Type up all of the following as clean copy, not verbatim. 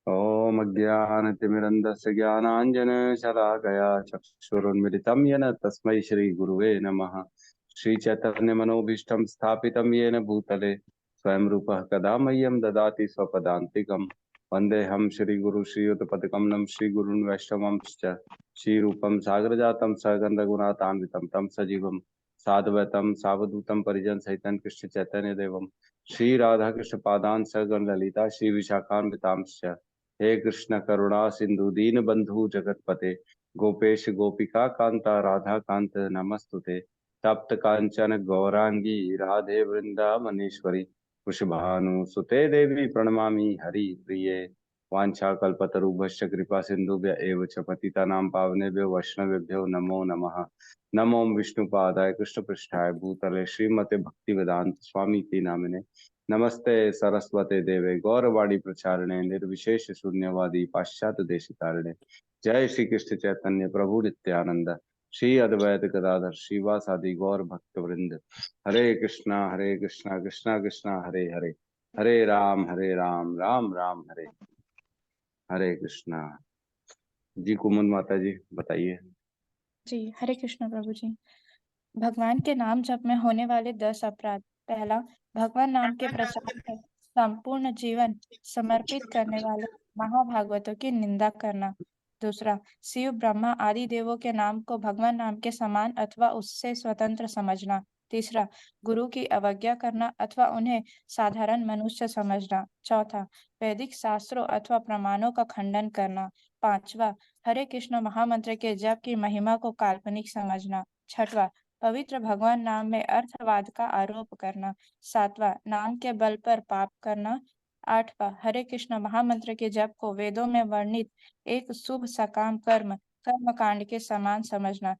ॐ अज्ञानतिमिरन्धस्य ज्ञानाञ्जनशलाकया चक्षुरुन्मिलितं येन तस्मै श्रीगुरुवे नमः। श्रीचैतन्यमनोभीष्टं स्थापितं येन भूतले स्वयं रूपः कदा मह्यं ददाति स्वपदान्तिकं। वन्देऽहं श्रीगुरु श्रीयुतपदकमलं श्रीगुरून् वैष्णवंश्च श्रीरूपं सागरजातं सगन्धगुणातान्वितं तं सजीवं साद्वैतं सावधूतं परिजनसहितं कृष्ण चैतन्यदेवं श्री राधा कृष्ण पादान सगण ललिता श्री विशाखान्वितांश्च। हे कृष्ण करुणा सिंधु दीन बंधु जगतपते गोपेश गोपिका कांता राधा कांत नमस्तुते। तप्त कांचन गौरांगी राधे वृंदावनेश्वरी वृषभानु सुते देवी प्रणमामि हरि प्रिये। वाञ्छाकल्पतरुभ्यश्च कृपा सिन्धुभ्य एव च पतितानां पावनेभ्यो वैष्णवेभ्यो नमो नमः। नमो विष्णुपादाय कृष्णपृष्ठाय भूतले श्रीमते भक्तिवेदांत स्वामी की नामिने नमस्ते सरस्वते देवे गौरवाणी प्रचारणे निर्विशेष शून्यवादी पाश्चात्य देशितारिणे। जय श्री कृष्ण चैतन्य प्रभु नित्यानंद श्री अद्वैत गदाधर श्रीवासादि गौर भक्त वृंद। हरे कृष्णा कृष्णा कृष्णा हरे हरे, हरे राम राम राम हरे हरे कृष्णा। जी कुमुद माता जी बताइए। जी हरे कृष्ण प्रभु जी। भगवान के नाम जप में होने वाले 10 अपराध। पहला, भगवान नाम के प्रचार में संपूर्ण जीवन समर्पित करने वाले महाभागवतों की निंदा करना। दूसरा, शिव ब्रह्मा आदि देवों के नाम को भगवान नाम के समान अथवा उससे स्वतंत्र समझना। तीसरा, गुरु की अवज्ञा करना अथवा उन्हें साधारण मनुष्य समझना। चौथा, वैदिक शास्त्रों अथवा प्रमाणों का खंडन करना। पांचवा, हरे कृष्ण महामंत्र के जप की महिमा को काल्पनिक समझना। छठवां, पवित्र भगवान नाम में अर्थवाद का आरोप करना। सातवां, नाम के बल पर पाप करना। आठवां, हरे कृष्ण महामंत्र के जप को वेदों में वर्णित एक शुभ सकाम कर्म कांड के समान समझना।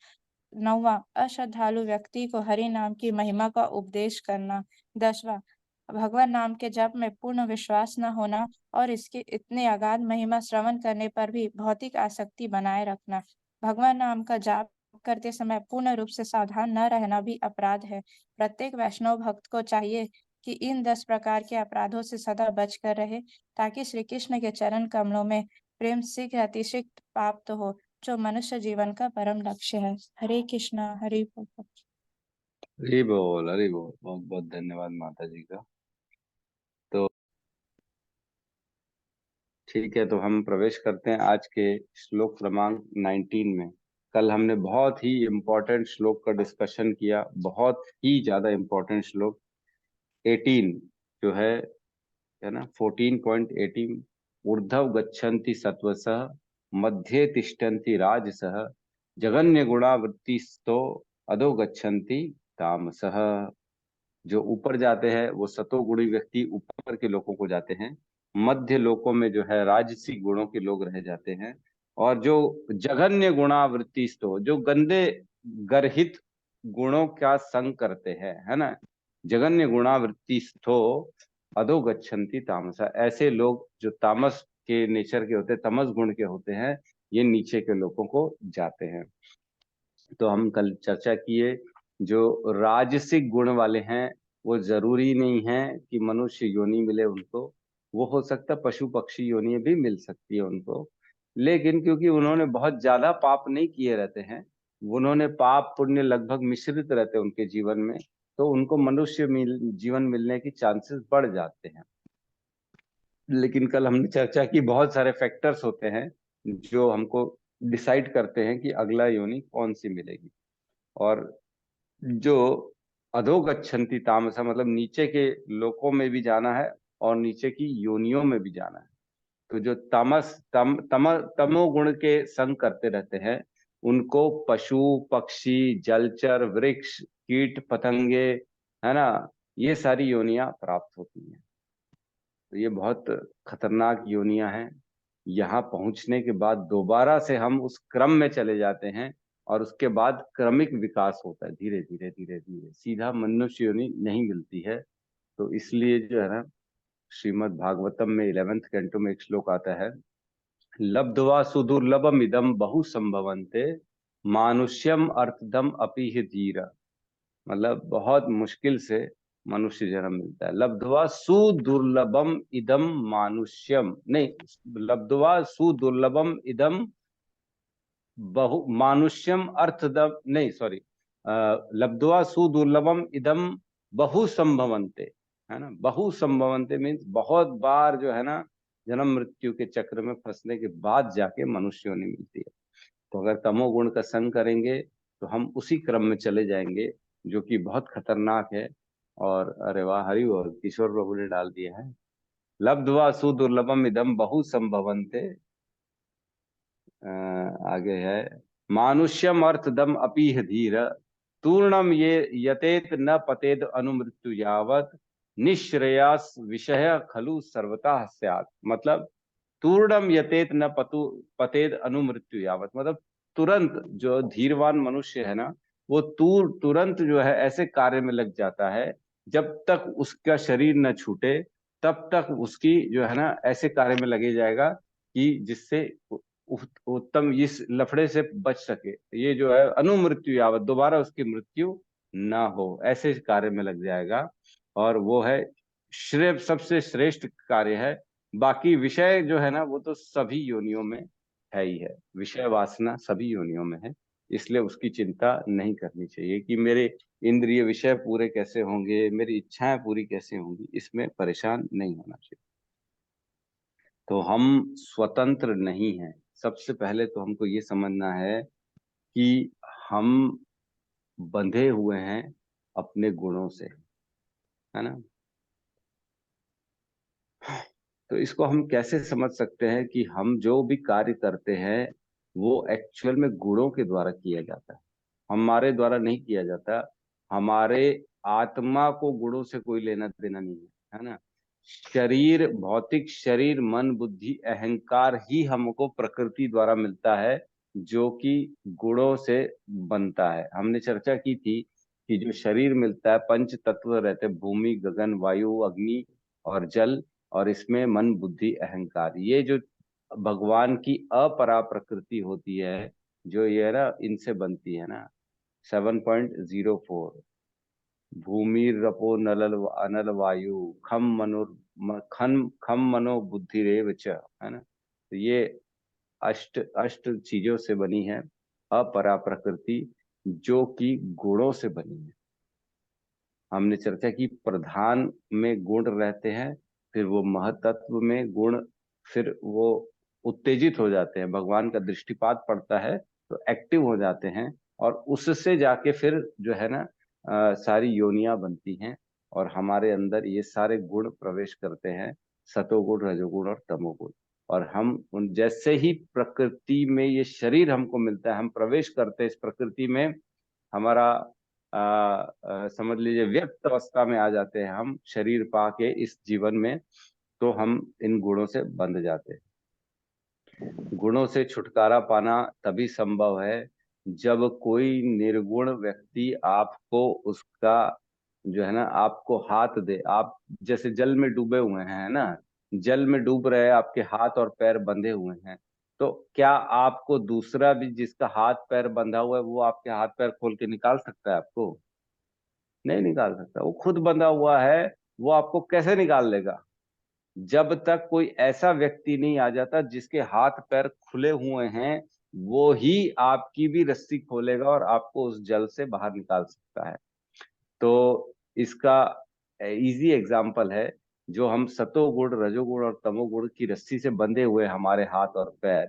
नौवां, अश्रद्धालु व्यक्ति को हरि नाम की महिमा का उपदेश करना। 10वां, भगवान नाम के जप में पूर्ण विश्वास न होना और इसकी इतनी अगाध महिमा श्रवण करने पर भी भौतिक आसक्ति बनाए रखना। भगवान नाम का जाप करते समय पूर्ण रूप से सावधान न रहना भी अपराध है। प्रत्येक वैष्णव भक्त को चाहिए कि इन 10 प्रकार के अपराधों से सदा बचकर रहे, ताकि श्री कृष्ण के चरण कमलों में प्रेम शीघ्र अतिरिक्त प्राप्त हो, जो मनुष्य जीवन का परम लक्ष्य है। हरे कृष्णा हरे बोल। हरि बोल हरि बोल। बहुत बहुत धन्यवाद माता जी का। तो ठीक है, तो हम प्रवेश करते हैं आज के श्लोक क्रमांक 19 में। कल हमने बहुत ही इम्पोर्टेंट श्लोक का डिस्कशन किया, बहुत ही ज्यादा इम्पोर्टेंट श्लोक 18 जो है ना 14.18। ऊर्ध्व गच्छन्ति सत्वसः मध्ये तिष्ठन्ति राजसः जगन्य गुणावृत्तिस्तो अधो गच्छन्ति तामसः। जो ऊपर जाते हैं वो सतोगुणी व्यक्ति ऊपर के लोगों को जाते हैं, मध्य लोकों में जो है राजसी गुणों के लोग रह जाते हैं, और जो जघन्य गुणावृत्ति तो जो गंदे गर्हित गुणों का संग करते हैं, है ना, जघन्य गुणावृत्ति स्थो अधो गच्छन्ति तामसा। ऐसे लोग जो तामस के नेचर के होते हैं, तमस गुण के होते हैं, ये नीचे के लोगों को जाते हैं। तो हम कल चर्चा किए जो राजसिक गुण वाले हैं वो जरूरी नहीं है कि मनुष्य योनि मिले उनको, वो हो सकता है पशु पक्षी योनि भी मिल सकती है उनको। लेकिन क्योंकि उन्होंने बहुत ज्यादा पाप नहीं किए रहते हैं, उन्होंने पाप पुण्य लगभग मिश्रित रहते हैं उनके जीवन में, तो उनको जीवन मिलने की चांसेस बढ़ जाते हैं। लेकिन कल हमने चर्चा की बहुत सारे फैक्टर्स होते हैं जो हमको डिसाइड करते हैं कि अगला योनि कौन सी मिलेगी। और जो अधोगच्छन्ति तामसा मतलब नीचे के लोकों में भी जाना है और नीचे की योनियों में भी जाना है। तो जो तमोगुण के संग करते रहते हैं उनको पशु पक्षी जलचर वृक्ष कीट पतंगे, है ना, ये सारी योनियां प्राप्त होती हैं। तो ये बहुत खतरनाक योनियां हैं। यहाँ पहुंचने के बाद दोबारा से हम उस क्रम में चले जाते हैं और उसके बाद क्रमिक विकास होता है, धीरे धीरे धीरे धीरे, सीधा मनुष्य योनि नहीं मिलती है। तो इसलिए जो है ना, श्रीमद् भागवतम में 11वें कैंटो में एक श्लोक आता है, लब्ध्वा सुदुर्लभम इदम बहु संभवन्ते मानुष्यम अर्थदम अपि हि धीरा। मतलब बहुत मुश्किल से मनुष्य जन्म मिलता है। लब्ध्वा सुदुर्लभम इदम मानुष्यम, नहीं, लब्ध्वा सुदुर्लभम इदम बहु मानुष्यम अर्थदम, नहीं सॉरी, लब्ध्वा सुदुर्लभम इदम बहु संभवंते, है ना। बहु संभवंते मीन्स बहुत बार जो है ना जन्म मृत्यु के चक्र में फंसने के बाद जाके मनुष्य होने मिलती है। तो अगर तमोगुण का संग करेंगे तो हम उसी क्रम में चले जाएंगे, जो कि बहुत खतरनाक है। और अरे वाह, हरि बोल, किशोर प्रभु ने डाल दिया है। लब्ध्वा सुदुर्लभम इदम बहु संभवन्ते। आगे है, मानुष्यम अर्थदम अपीह धीर तूर्णम ये यतेत न पतेद अनुमृत्यु यावत निश्रेयस विषय खलु सर्वता स्यात्। मतलब तूर्णम यतेत न पतेद अनुमृत्यु यावत, मतलब तुरंत जो धीरवान मनुष्य है ना, वो तुरंत जो है ऐसे कार्य में लग जाता है, जब तक उसका शरीर न छूटे तब तक उसकी जो है ना ऐसे कार्य में लगे जाएगा कि जिससे उत्तम इस लफड़े से बच सके। ये जो है अनुमृत्यु यावत, दोबारा उसकी मृत्यु ना हो, ऐसे कार्य में लग जाएगा। और वो है श्रेय, सबसे श्रेष्ठ कार्य है। बाकी विषय जो है ना वो तो सभी योनियों में है ही है, विषय वासना सभी योनियों में है। इसलिए उसकी चिंता नहीं करनी चाहिए कि मेरे इंद्रिय विषय पूरे कैसे होंगे, मेरी इच्छाएं पूरी कैसे होंगी, इसमें परेशान नहीं होना चाहिए। तो हम स्वतंत्र नहीं हैं। सबसे पहले तो हमको ये समझना है कि हम बंधे हुए हैं अपने गुणों से, है ना। तो इसको हम कैसे समझ सकते हैं कि हम जो भी कार्य करते हैं वो एक्चुअल में गुणों के द्वारा किया जाता है, हमारे द्वारा नहीं किया जाता। हमारे आत्मा को गुणों से कोई लेना देना नहीं है ना। शरीर, भौतिक शरीर, मन, बुद्धि, अहंकार ही हमको प्रकृति द्वारा मिलता है, जो कि गुणों से बनता है। हमने चर्चा की थी कि जो शरीर मिलता है, पंच तत्व रहते हैं, भूमि, गगन, वायु, अग्नि और जल, और इसमें मन, बुद्धि, अहंकार, ये जो भगवान की अपरा प्रकृति होती है, जो ये ना इनसे बनती है ना। 7.04, भूमि रपो नलल अनल वायु खम मनो खम मनो बुद्धि रेव च, है ना। तो ये अष्ट अष्ट चीजों से बनी है अपरा प्रकृति, जो कि गुणों से बनी है। हमने चर्चा की प्रधान में गुण रहते हैं, फिर वो महतत्व में गुण, फिर वो उत्तेजित हो जाते हैं, भगवान का दृष्टिपात पड़ता है तो एक्टिव हो जाते हैं, और उससे जाके फिर जो है ना सारी योनियां बनती हैं, और हमारे अंदर ये सारे गुण प्रवेश करते हैं, सतोगुण, रजोगुण और तमोगुण। और हम उन जैसे ही प्रकृति में ये शरीर हमको मिलता है, हम प्रवेश करते हैं इस प्रकृति में, हमारा समझ लीजिए व्यक्त अवस्था में आ जाते हैं हम, शरीर पाके इस जीवन में, तो हम इन गुणों से बंध जाते हैं। गुणों से छुटकारा पाना तभी संभव है जब कोई निर्गुण व्यक्ति आपको उसका जो है ना आपको हाथ दे। आप जैसे जल में डूबे हुए हैं, है ना, जल में डूब रहे हैं, आपके हाथ और पैर बंधे हुए हैं, तो क्या आपको दूसरा भी जिसका हाथ पैर बंधा हुआ है वो आपके हाथ पैर खोल के निकाल सकता है? आपको नहीं निकाल सकता। वो खुद बंधा हुआ है, वो आपको कैसे निकाल लेगा? जब तक कोई ऐसा व्यक्ति नहीं आ जाता जिसके हाथ पैर खुले हुए हैं, वो ही आपकी भी रस्सी खोलेगा और आपको उस जल से बाहर निकाल सकता है। तो इसका इजी एग्जाम्पल है, जो हम सतोगुण, रजोगुण और तमोगुण की रस्सी से बंधे हुए हमारे हाथ और पैर।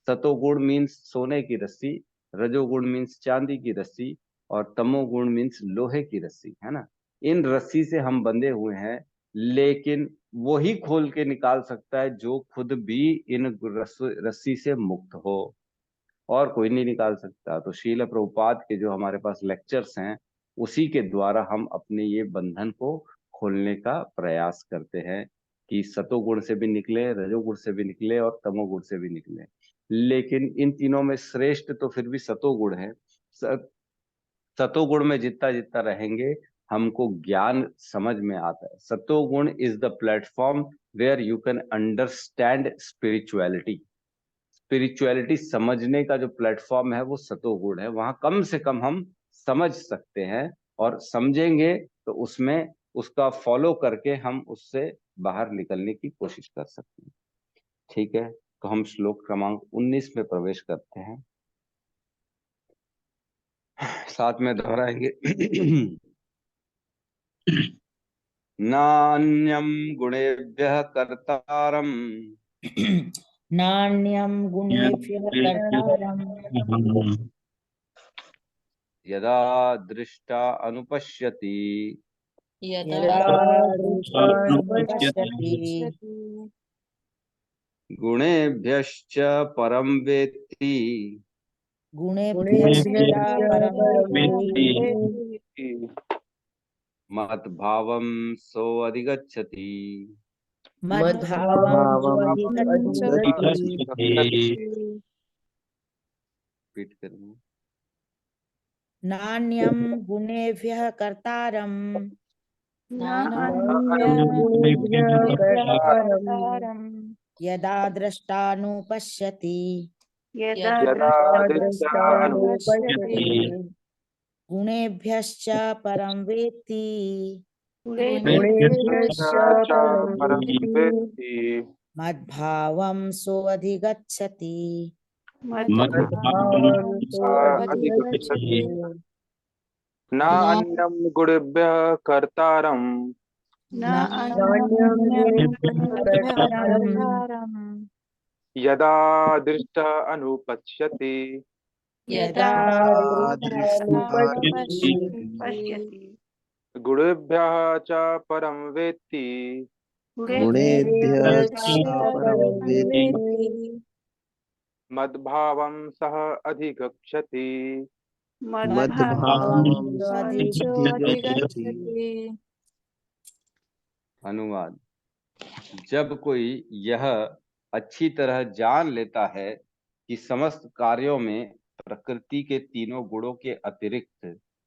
सतोगुण मीन्स सोने की रस्सी, रजोगुण मीन्स चांदी की रस्सी, और तमोगुण मीन्स लोहे की रस्सी, है ना। इन रस्सी से हम बंधे हुए हैं, लेकिन वो ही खोल के निकाल सकता है जो खुद भी इन रस्सी से मुक्त हो, और कोई नहीं निकाल सकता। तो शील प्रभुपाद के जो हमारे पास लेक्चर्स हैं, उसी के द्वारा हम अपने ये बंधन को खोलने का प्रयास करते हैं कि सतोगुण से भी निकले, रजोगुण से भी निकले और तमोगुण से भी निकले। लेकिन इन तीनों में श्रेष्ठ तो फिर भी सतोगुण है। सतोगुण में जितना जितना रहेंगे, हमको ज्ञान समझ में आता है। सतोगुण is the platform where you can understand spirituality. Spirituality समझने का जो प्लेटफॉर्म है वो सतोगुण है, वहां कम से कम हम समझ सकते हैं, और समझेंगे तो उसमें उसका फॉलो करके हम उससे बाहर निकलने की कोशिश कर सकते हैं। ठीक है, तो हम श्लोक क्रमांक 19 में प्रवेश करते हैं, साथ में दोहराएंगे। नान्यं गुणेभ्यः कर्तारम् नान्यं गुणेभ्यः कर्तारम् यदा दृष्टा अनुपश्यति यदा दृष्टानुपश्यति गुणेभ्यश्च परं वेत्ति गुणेभ्यश्च परं वेत्ति मद्भावं सोऽधिगच्छति। मद्भावं स्वधिगच्छति। रिपीट करूँ। नान्यं गुणेभ्यः कर्तारम् यदा द्रष्टानुपश्यति गुणेभ्यश्च परं वेत्ति मद्भावं सोऽधिगच्छति। न अन्यं गुणेभ्यः कर्तारम् यदा दृष्टा अनुपश्यति गुणेभ्यः च परं वेत्ति मद्भावं सः अधिगच्छति। अनुवाद। जब कोई यह अच्छी तरह जान लेता है कि समस्त कार्यों में प्रकृति के तीनों गुणों के अतिरिक्त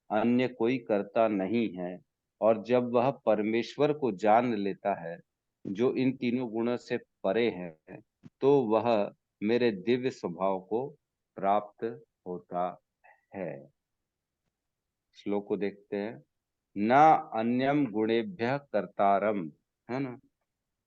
अन्य कोई कर्ता नहीं है, और जब वह परमेश्वर को जान लेता है जो इन तीनों गुणों से परे है, तो वह मेरे दिव्य स्वभाव को प्राप्त होता है। श्लोक को देखते हैं। न अन्यम गुणेभ्यः कर्तारम, है ना,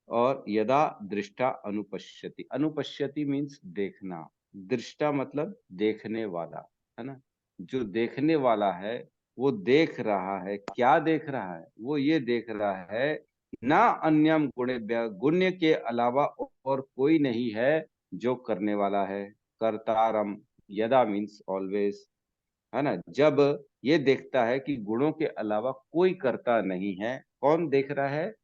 और यदा दृष्टा अनुपश्यति, अनुपश्यति मीन्स देखना, दृष्टा मतलब देखने वाला, है ना, जो देखने वाला है वो देख रहा है। क्या देख रहा है? वो ये देख रहा है ना अन्यम गुणेभ्यः, गुण्य के अलावा और कोई नहीं है जो करने वाला है। कर्तारम, यदा मीन्स ऑलवेज, है ना, जब ये देखता है कि गुणों के अलावा कोई कर्ता नहीं है। कौन देख रहा है?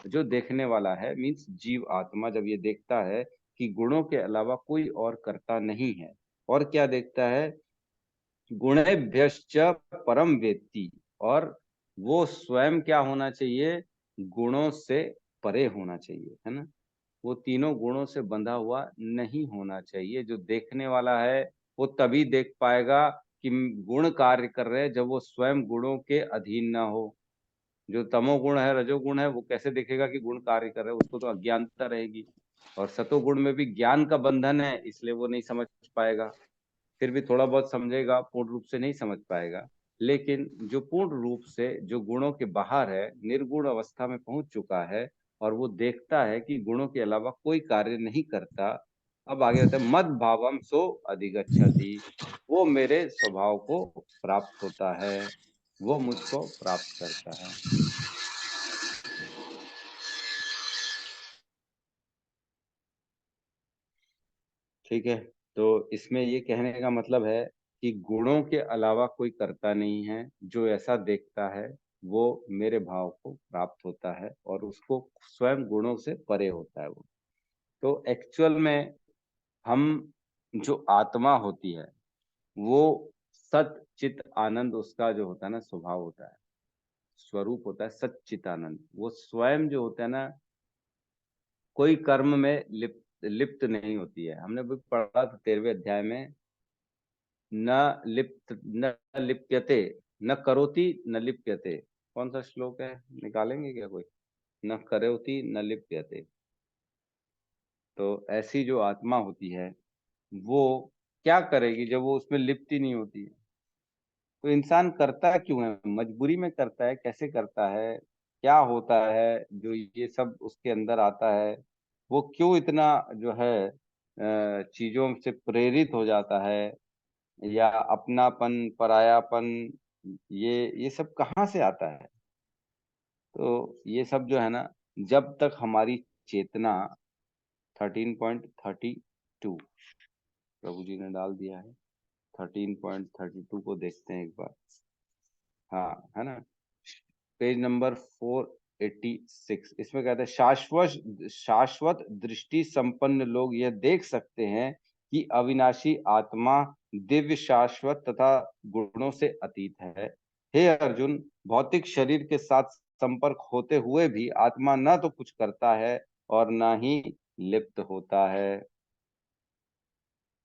जो देखने वाला है मीन्स जीव आत्मा, जब ये देखता है कि गुणों के अलावा कोई और कर्ता नहीं है, और क्या देखता है? गुणेभ्यश्च परम वेत्ति, और वो स्वयं क्या होना चाहिए? गुणों से परे होना चाहिए, है ना, वो तीनों गुणों से बंधा हुआ नहीं होना चाहिए। जो देखने वाला है वो तभी देख पाएगा कि गुण कार्य कर रहे हैं जब वो स्वयं गुणों के अधीन ना हो। जो तमोगुण है, रजोगुण है, वो कैसे देखेगा कि गुण कार्य कर रहे हैं? उसको तो अज्ञानता रहेगी, और सतोगुण में भी ज्ञान का बंधन है, इसलिए वो नहीं समझ पाएगा। फिर भी थोड़ा बहुत समझेगा, पूर्ण रूप से नहीं समझ पाएगा। लेकिन जो पूर्ण रूप से जो गुणों के बाहर है, निर्गुण अवस्था में पहुंच चुका है, और वो देखता है कि गुणों के अलावा कोई कार्य नहीं करता। अब आगे होता है मद भावम सो अधिगच्छति, वो मेरे स्वभाव को प्राप्त होता है, वो मुझको प्राप्त करता है। ठीक है, तो इसमें ये कहने का मतलब है कि गुणों के अलावा कोई करता नहीं है। जो ऐसा देखता है वो मेरे भाव को प्राप्त होता है, और उसको स्वयं गुणों से परे होता है वो। तो एक्चुअल में हम, जो आत्मा होती है वो सत चित आनंद, उसका जो होता है ना स्वभाव होता है, स्वरूप होता है सच्चित आनंद। वो स्वयं जो होता है ना, कोई कर्म में लिप्त नहीं होती है। हमने भी पढ़ा था 13वें अध्याय में, न लिप्यते, न करोति न लिप्यते। कौन सा श्लोक है, निकालेंगे क्या कोई? न करोति न लिप्यते। तो ऐसी जो आत्मा होती है वो क्या करेगी जब वो उसमें लिप्त ही नहीं होती है? तो इंसान करता क्यों है? मजबूरी में करता है। कैसे करता है? क्या होता है जो ये सब उसके अंदर आता है, वो क्यों इतना जो है चीजों से प्रेरित हो जाता है, या अपनापन परायापन, ये सब कहाँ से आता है। तो ये सब जो है ना, जब तक हमारी चेतना 13.32 प्रभु जी ने डाल दिया है, 13.32 को देखते हैं एक बार। हाँ, है ना, पेज नंबर 486। इसमें कहते हैं शाश्वत दृष्टि संपन्न लोग यह देख सकते हैं कि अविनाशी आत्मा दिव्य शाश्वत तथा गुणों से अतीत है। हे अर्जुन, भौतिक शरीर के साथ संपर्क होते हुए भी आत्मा न तो कुछ करता है और न ही लिप्त होता है।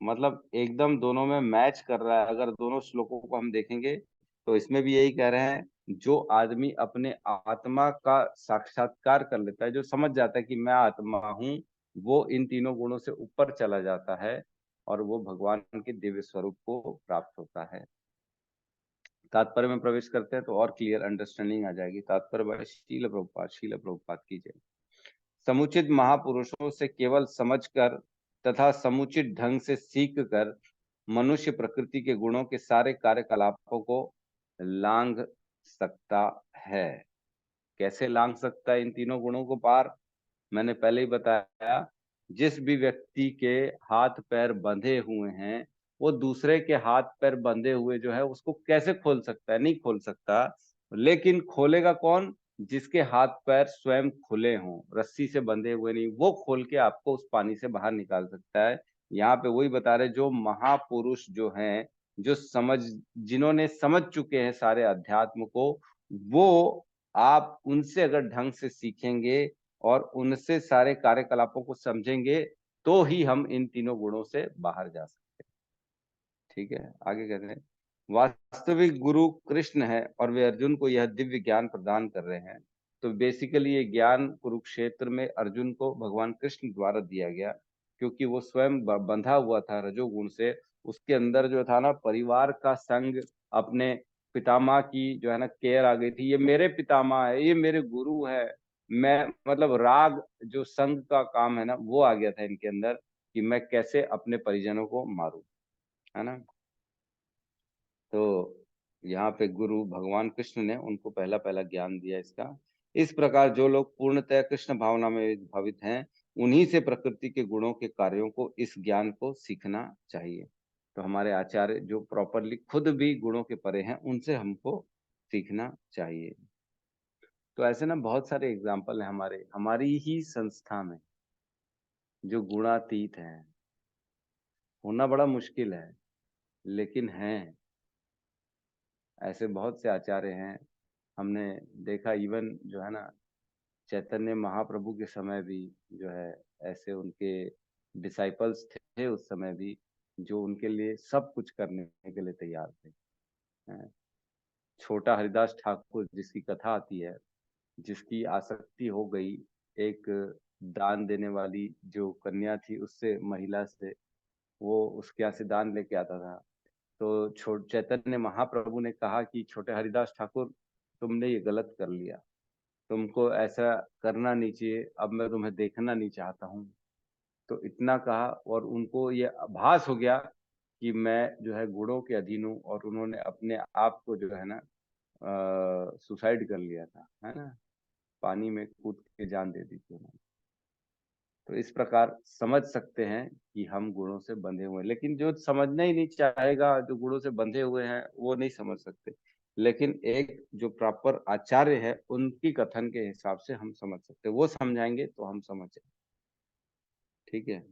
मतलब एकदम दोनों में मैच कर रहा है। अगर दोनों श्लोकों को हम देखेंगे तो इसमें भी यही कह रहे हैं, जो आदमी अपने आत्मा का साक्षात्कार कर लेता है, जो समझ जाता है कि मैं आत्मा हूँ, वो इन तीनों गुणों से ऊपर चला जाता है और वो भगवान के दिव्य स्वरूप को प्राप्त होता है। तात्पर्य में प्रवेश करते हैं तो और क्लियर अंडरस्टैंडिंग आ जाएगी। तात्पर्य बाय शील प्रभुपाद की जय। समुचित महापुरुषों से केवल समझकर तथा समुचित ढंग से सीख कर मनुष्य प्रकृति के गुणों के सारे कार्यकलापों को लांघ सकता है। कैसे लांघ सकता है इन तीनों गुणों को पार? मैंने पहले ही बताया, जिस भी व्यक्ति के हाथ पैर बंधे हुए हैं, वो दूसरे के हाथ पैर बंधे हुए जो है उसको कैसे खोल सकता है? नहीं खोल सकता। लेकिन खोलेगा कौन? जिसके हाथ पैर स्वयं खुले हों, रस्सी से बंधे हुए नहीं, वो खोल के आपको उस पानी से बाहर निकाल सकता है। यहाँ पे वही बता रहे, जो महापुरुष जो हैं, जो जिन्होंने समझ चुके हैं सारे अध्यात्म को, वो आप उनसे अगर ढंग से सीखेंगे और उनसे सारे कार्यकलापों को समझेंगे तो ही हम इन तीनों गुणों से बाहर जा सकते हैं। ठीक है, आगे कहते हैं, वास्तविक गुरु कृष्ण है और वे अर्जुन को यह दिव्य ज्ञान प्रदान कर रहे हैं। तो बेसिकली ये ज्ञान कुरुक्षेत्र में अर्जुन को भगवान कृष्ण द्वारा दिया गया, क्योंकि वो स्वयं बंधा हुआ था रजोगुण से। उसके अंदर जो था ना, परिवार का संग, अपने पितामह की जो है ना केयर आ गई थी। ये मेरे पितामह है, ये मेरे गुरु है, मैं मतलब राग जो संग का काम है ना, वो आ गया था इनके अंदर कि मैं कैसे अपने परिजनों को मारूं, है ना। तो यहाँ पे गुरु भगवान कृष्ण ने उनको पहला पहला ज्ञान दिया इसका। इस प्रकार जो लोग पूर्णतः कृष्ण भावना में भावित हैं, उन्हीं से प्रकृति के गुणों के कार्यों को, इस ज्ञान को सीखना चाहिए। तो हमारे आचार्य जो प्रॉपरली खुद भी गुणों के परे हैं, उनसे हमको सीखना चाहिए। तो ऐसे ना बहुत सारे एग्जाम्पल हैं हमारी ही संस्था में जो गुणातीत हैं। होना बड़ा मुश्किल है, लेकिन हैं। ऐसे बहुत से आचार्य हैं, हमने देखा। इवन जो है ना, चैतन्य महाप्रभु के समय भी जो है ऐसे उनके डिसाइपल्स थे उस समय भी, जो उनके लिए सब कुछ करने के लिए तैयार थे। छोटा हरिदास ठाकुर जिसकी कथा आती है, जिसकी आसक्ति हो गई एक दान देने वाली जो कन्या थी उससे, महिला से, वो उसके यहाँ से दान लेके आता था। तो चैतन्य महाप्रभु ने कहा कि छोटे हरिदास ठाकुर, तुमने ये गलत कर लिया, तुमको ऐसा करना नहीं चाहिए, अब मैं तुम्हें देखना नहीं चाहता हूँ। तो इतना कहा और उनको ये आभास हो गया कि मैं जो है गुणों के अधीन हूँ, और उन्होंने अपने आप को जो है ना सुसाइड कर लिया था, है ना, पानी में कूद के जान दे दी थी उन्होंने। तो इस प्रकार समझ सकते हैं कि हम गुणों से बंधे हुए हैं, लेकिन जो समझना ही नहीं चाहेगा, जो गुणों से बंधे हुए हैं, वो नहीं समझ सकते। लेकिन एक जो प्रॉपर आचार्य है, उनकी कथन के हिसाब से हम समझ सकते हैं। वो समझाएंगे तो हम समझें। ठीक है,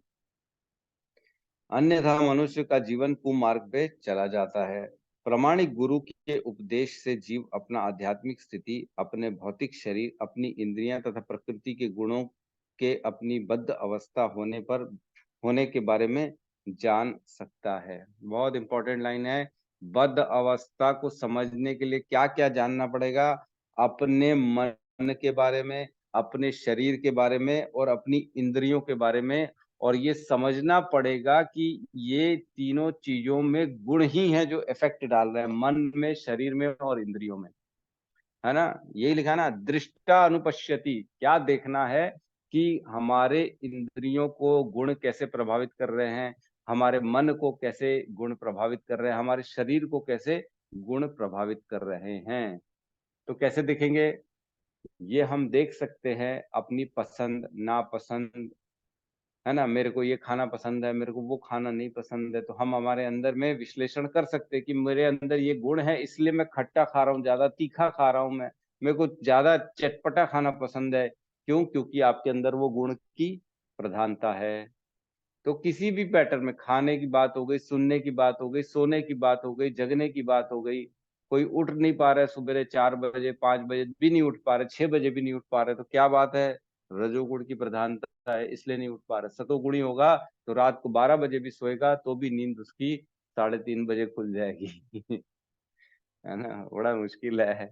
अन्यथा मनुष्य का जीवन कुमार्ग पे चला जाता है। प्रामाणिक गुरु के उपदेश से जीव अपना आध्यात्मिक स्थिति, अपने भौतिक शरीर, अपनी इंद्रियां तथा प्रकृति के गुणों के अपनी बद्ध अवस्था होने के बारे में जान सकता है। बहुत इंपॉर्टेंट लाइन है। बद्ध अवस्था को समझने के लिए क्या क्या जानना पड़ेगा? अपने मन के बारे में, अपने शरीर के बारे में और अपनी इंद्रियों के बारे में। और ये समझना पड़ेगा कि ये तीनों चीजों में गुण ही हैं जो इफेक्ट डाल रहे हैं, मन में, शरीर में और इंद्रियों में, है ना, यही लिखा ना, दृष्टा अनुपश्यति। क्या देखना है कि हमारे इंद्रियों को गुण कैसे प्रभावित कर रहे हैं, हमारे मन को कैसे गुण प्रभावित कर रहे हैं, हमारे शरीर को कैसे गुण प्रभावित कर रहे हैं। तो कैसे देखेंगे, ये हम देख सकते हैं अपनी पसंद नापसंद, है ना। मेरे को ये खाना पसंद है, मेरे को वो खाना नहीं पसंद है, तो हम हमारे अंदर में विश्लेषण कर सकते हैं कि मेरे अंदर ये गुण है, इसलिए मैं खट्टा खा रहा हूँ, ज्यादा तीखा खा रहा हूँ, मैं मेरे को ज्यादा चटपटा खाना पसंद है। क्यों? क्योंकि आपके अंदर वो गुण की प्रधानता है। तो किसी भी पैटर्न में, खाने की बात हो गई, सुनने की बात हो गई, सोने की बात हो गई, जगने की बात हो गई, कोई उठ नहीं पा रहा है, सुबह 4 बजे 5 बजे भी नहीं उठ पा रहे, 6 बजे भी नहीं उठ पा रहे, तो क्या बात है, रजोगुण की प्रधानता है, इसलिए नहीं उठ पा रहे। सतोगुणी होगा तो रात को 12 बजे भी सोएगा तो भी नींद उसकी 3:30 बजे खुल जाएगी। है ना, बड़ा मुश्किल है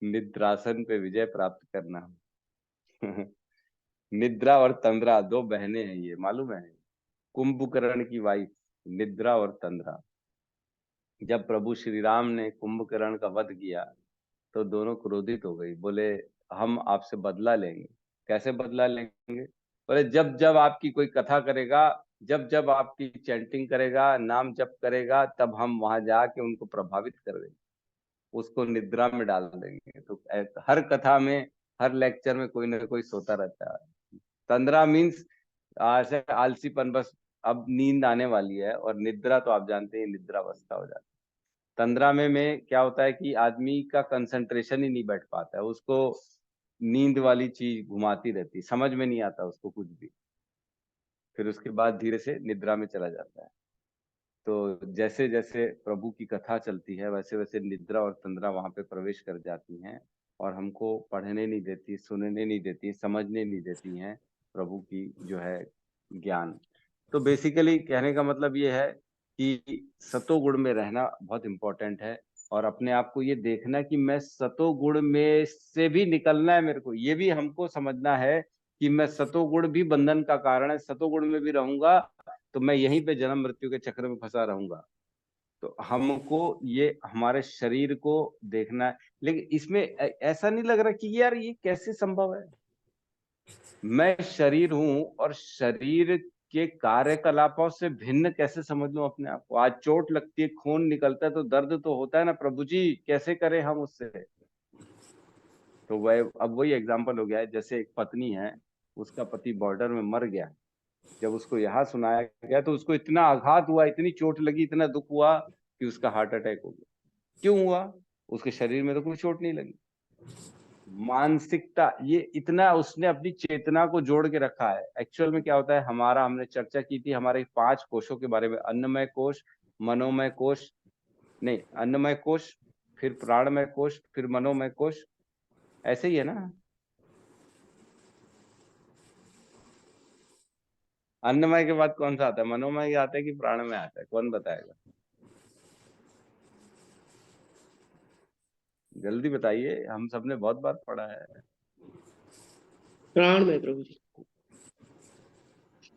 निद्रासन पे विजय प्राप्त करना। निद्रा और तंद्रा दो बहनें हैं, ये मालूम है। कुंभकर्ण की वाइफ निद्रा और तंद्रा। जब प्रभु श्री राम ने कुंभकर्ण का वध किया तो दोनों क्रोधित हो गई, बोले हम आपसे बदला लेंगे। कैसे बदला लेंगे? बोले जब जब आपकी कोई कथा करेगा, जब जब आपकी चैंटिंग करेगा, नाम जप करेगा, तब हम वहां जाके उनको प्रभावित कर देंगे, उसको निद्रा में डाल देंगे। तो हर कथा में, हर लेक्चर में कोई ना कोई सोता रहता है। तंद्रा मीन्स ऐसे आलसीपन, बस अब नींद आने वाली है, और निद्रा तो आप जानते हैं निद्रावस्था हो जाती है। तंद्रा में क्या होता है कि आदमी का कंसंट्रेशन ही नहीं बैठ पाता है, उसको नींद वाली चीज घुमाती रहती, समझ में नहीं आता उसको कुछ भी, फिर उसके बाद धीरे से निद्रा में चला जाता है। तो जैसे जैसे प्रभु की कथा चलती है, वैसे वैसे निद्रा और तंद्रा वहां पे प्रवेश कर जाती हैं, और हमको पढ़ने नहीं देती, सुनने नहीं देती, समझने नहीं देती हैं प्रभु की जो है ज्ञान। तो बेसिकली कहने का मतलब ये है कि सतोगुण में रहना बहुत इंपॉर्टेंट है, और अपने आप को ये देखना कि मैं सतोगुण में से भी निकलना है, मेरे को ये भी हमको समझना है कि मैं सतोगुण भी बंधन का कारण है, सतोगुण में भी रहूंगा तो मैं यहीं पे जन्म मृत्यु के चक्र में फंसा रहूंगा। तो हमको ये हमारे शरीर को देखना है, लेकिन इसमें ऐसा नहीं लग रहा कि यार ये कैसे संभव है, मैं शरीर हूं और शरीर के कार्यकलापों से भिन्न कैसे समझ लूं अपने आप को। आज चोट लगती है, खून निकलता है, तो दर्द तो होता है ना प्रभु जी, कैसे करें हम उससे। तो वह अब वही एग्जाम्पल हो गया है, जैसे एक पत्नी है, उसका पति बॉर्डर में मर गया, जब उसको यहाँ सुनाया गया तो उसको इतना आघात हुआ, इतनी चोट लगी, इतना दुख हुआ कि उसका हार्ट अटैक हो गया। क्यों हुआ? उसके शरीर में तो कोई चोट नहीं लगी। मानसिकता, ये इतना उसने अपनी चेतना को जोड़ के रखा है। एक्चुअल में क्या होता है, हमारा, हमने चर्चा की थी हमारे 5 कोशों के बारे में, अन्नमय कोश, मनोमय कोश, नहीं अन्नमय कोश, फिर प्राणमय कोश, फिर मनोमय कोश, ऐसे ही है ना। अन्नमय के बाद कौन सा आता है? मनोमय आता है कि प्राणमय आता है? कौन बताएगा? जल्दी बताइए, हम सबने बहुत बार पढ़ा है। प्राण में प्रभु जी।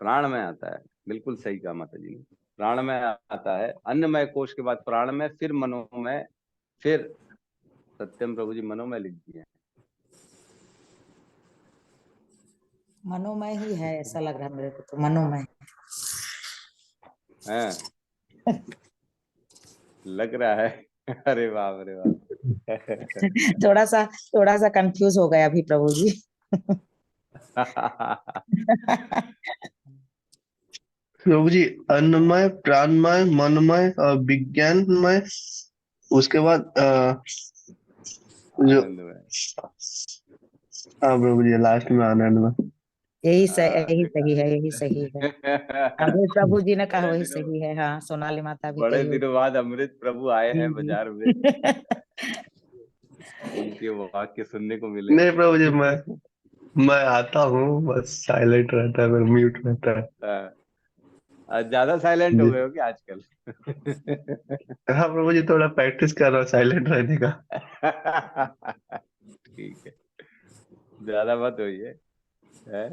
प्राणमय आता है, बिल्कुल सही कहा माता जी ने, प्राणमय आता है। अन्नमय कोश के बाद प्राणमय, फिर मनोमय, फिर सत्यम प्रभु जी मनोमय लिख दिए। मनोमय ही है, ऐसा लग रहा है मेरे को तो, मनोमय हैं? लग रहा है। अरे बाप रे बाप। थोड़ा सा कंफ्यूज हो गया अभी प्रभु जी। प्रभु जी, अन्नमय, प्राणमय, मनमय और विज्ञानमय, उसके बाद जो आनंदमय। हाँ प्रभु जी, लास्ट में आनंदमय। यही सही देखा। है, यही सही है। अभी प्रभु जी ने कहा बड़े वही दिनों सही है। हाँ, सोनाली माता भी बड़े कही दिनों बाद अमृत प्रभु आए जी हैं जी। बाजार में, उनके वाक्य सुनने को मिले। नहीं प्रभु जी, मैं आता हूँ, बस साइलेंट रहता है, मेरा म्यूट रहता है। आज ज्यादा साइलेंट हो जी गए हो क्या आजकल? हाँ प्रभु जी, थोड़ा प्रैक्टिस कर रहा हूँ साइलेंट रहने का। ठीक है, ज्यादा मत होइए। है?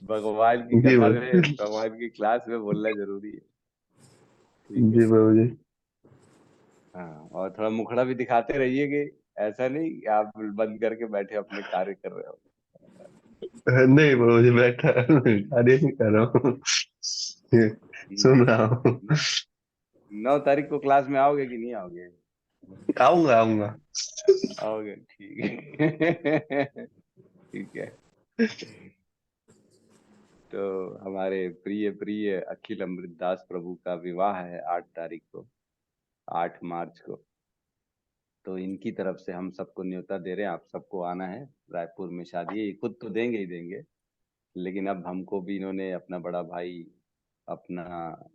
भगवान की जी कथा में, प्रभु भगवान की क्लास में बोलना जरूरी है। ठीक है। जी प्रभु जी। हाँ, और थोड़ा मुखड़ा भी दिखाते रहिए कि ऐसा नहीं कि आप बंद करके बैठे अपने कार्य कर रहे हो। नहीं प्रभु जी, बैठा कार्य नहीं कर रहा हूँ, सुन रहा हूँ। 9 तारीख को क्लास में आओगे कि नहीं आओगे? आऊंगा आऊंगा। आओगे, ठीक है। ठीक है। तो हमारे प्रिय प्रिय अखिल अमृतदास प्रभु का विवाह है 8 तारीख को, 8 मार्च को। तो इनकी तरफ से हम सबको न्योता दे रहे हैं, आप सबको आना है। रायपुर में शादी है, ये खुद तो देंगे ही देंगे, लेकिन अब हमको भी इन्होंने अपना बड़ा भाई, अपना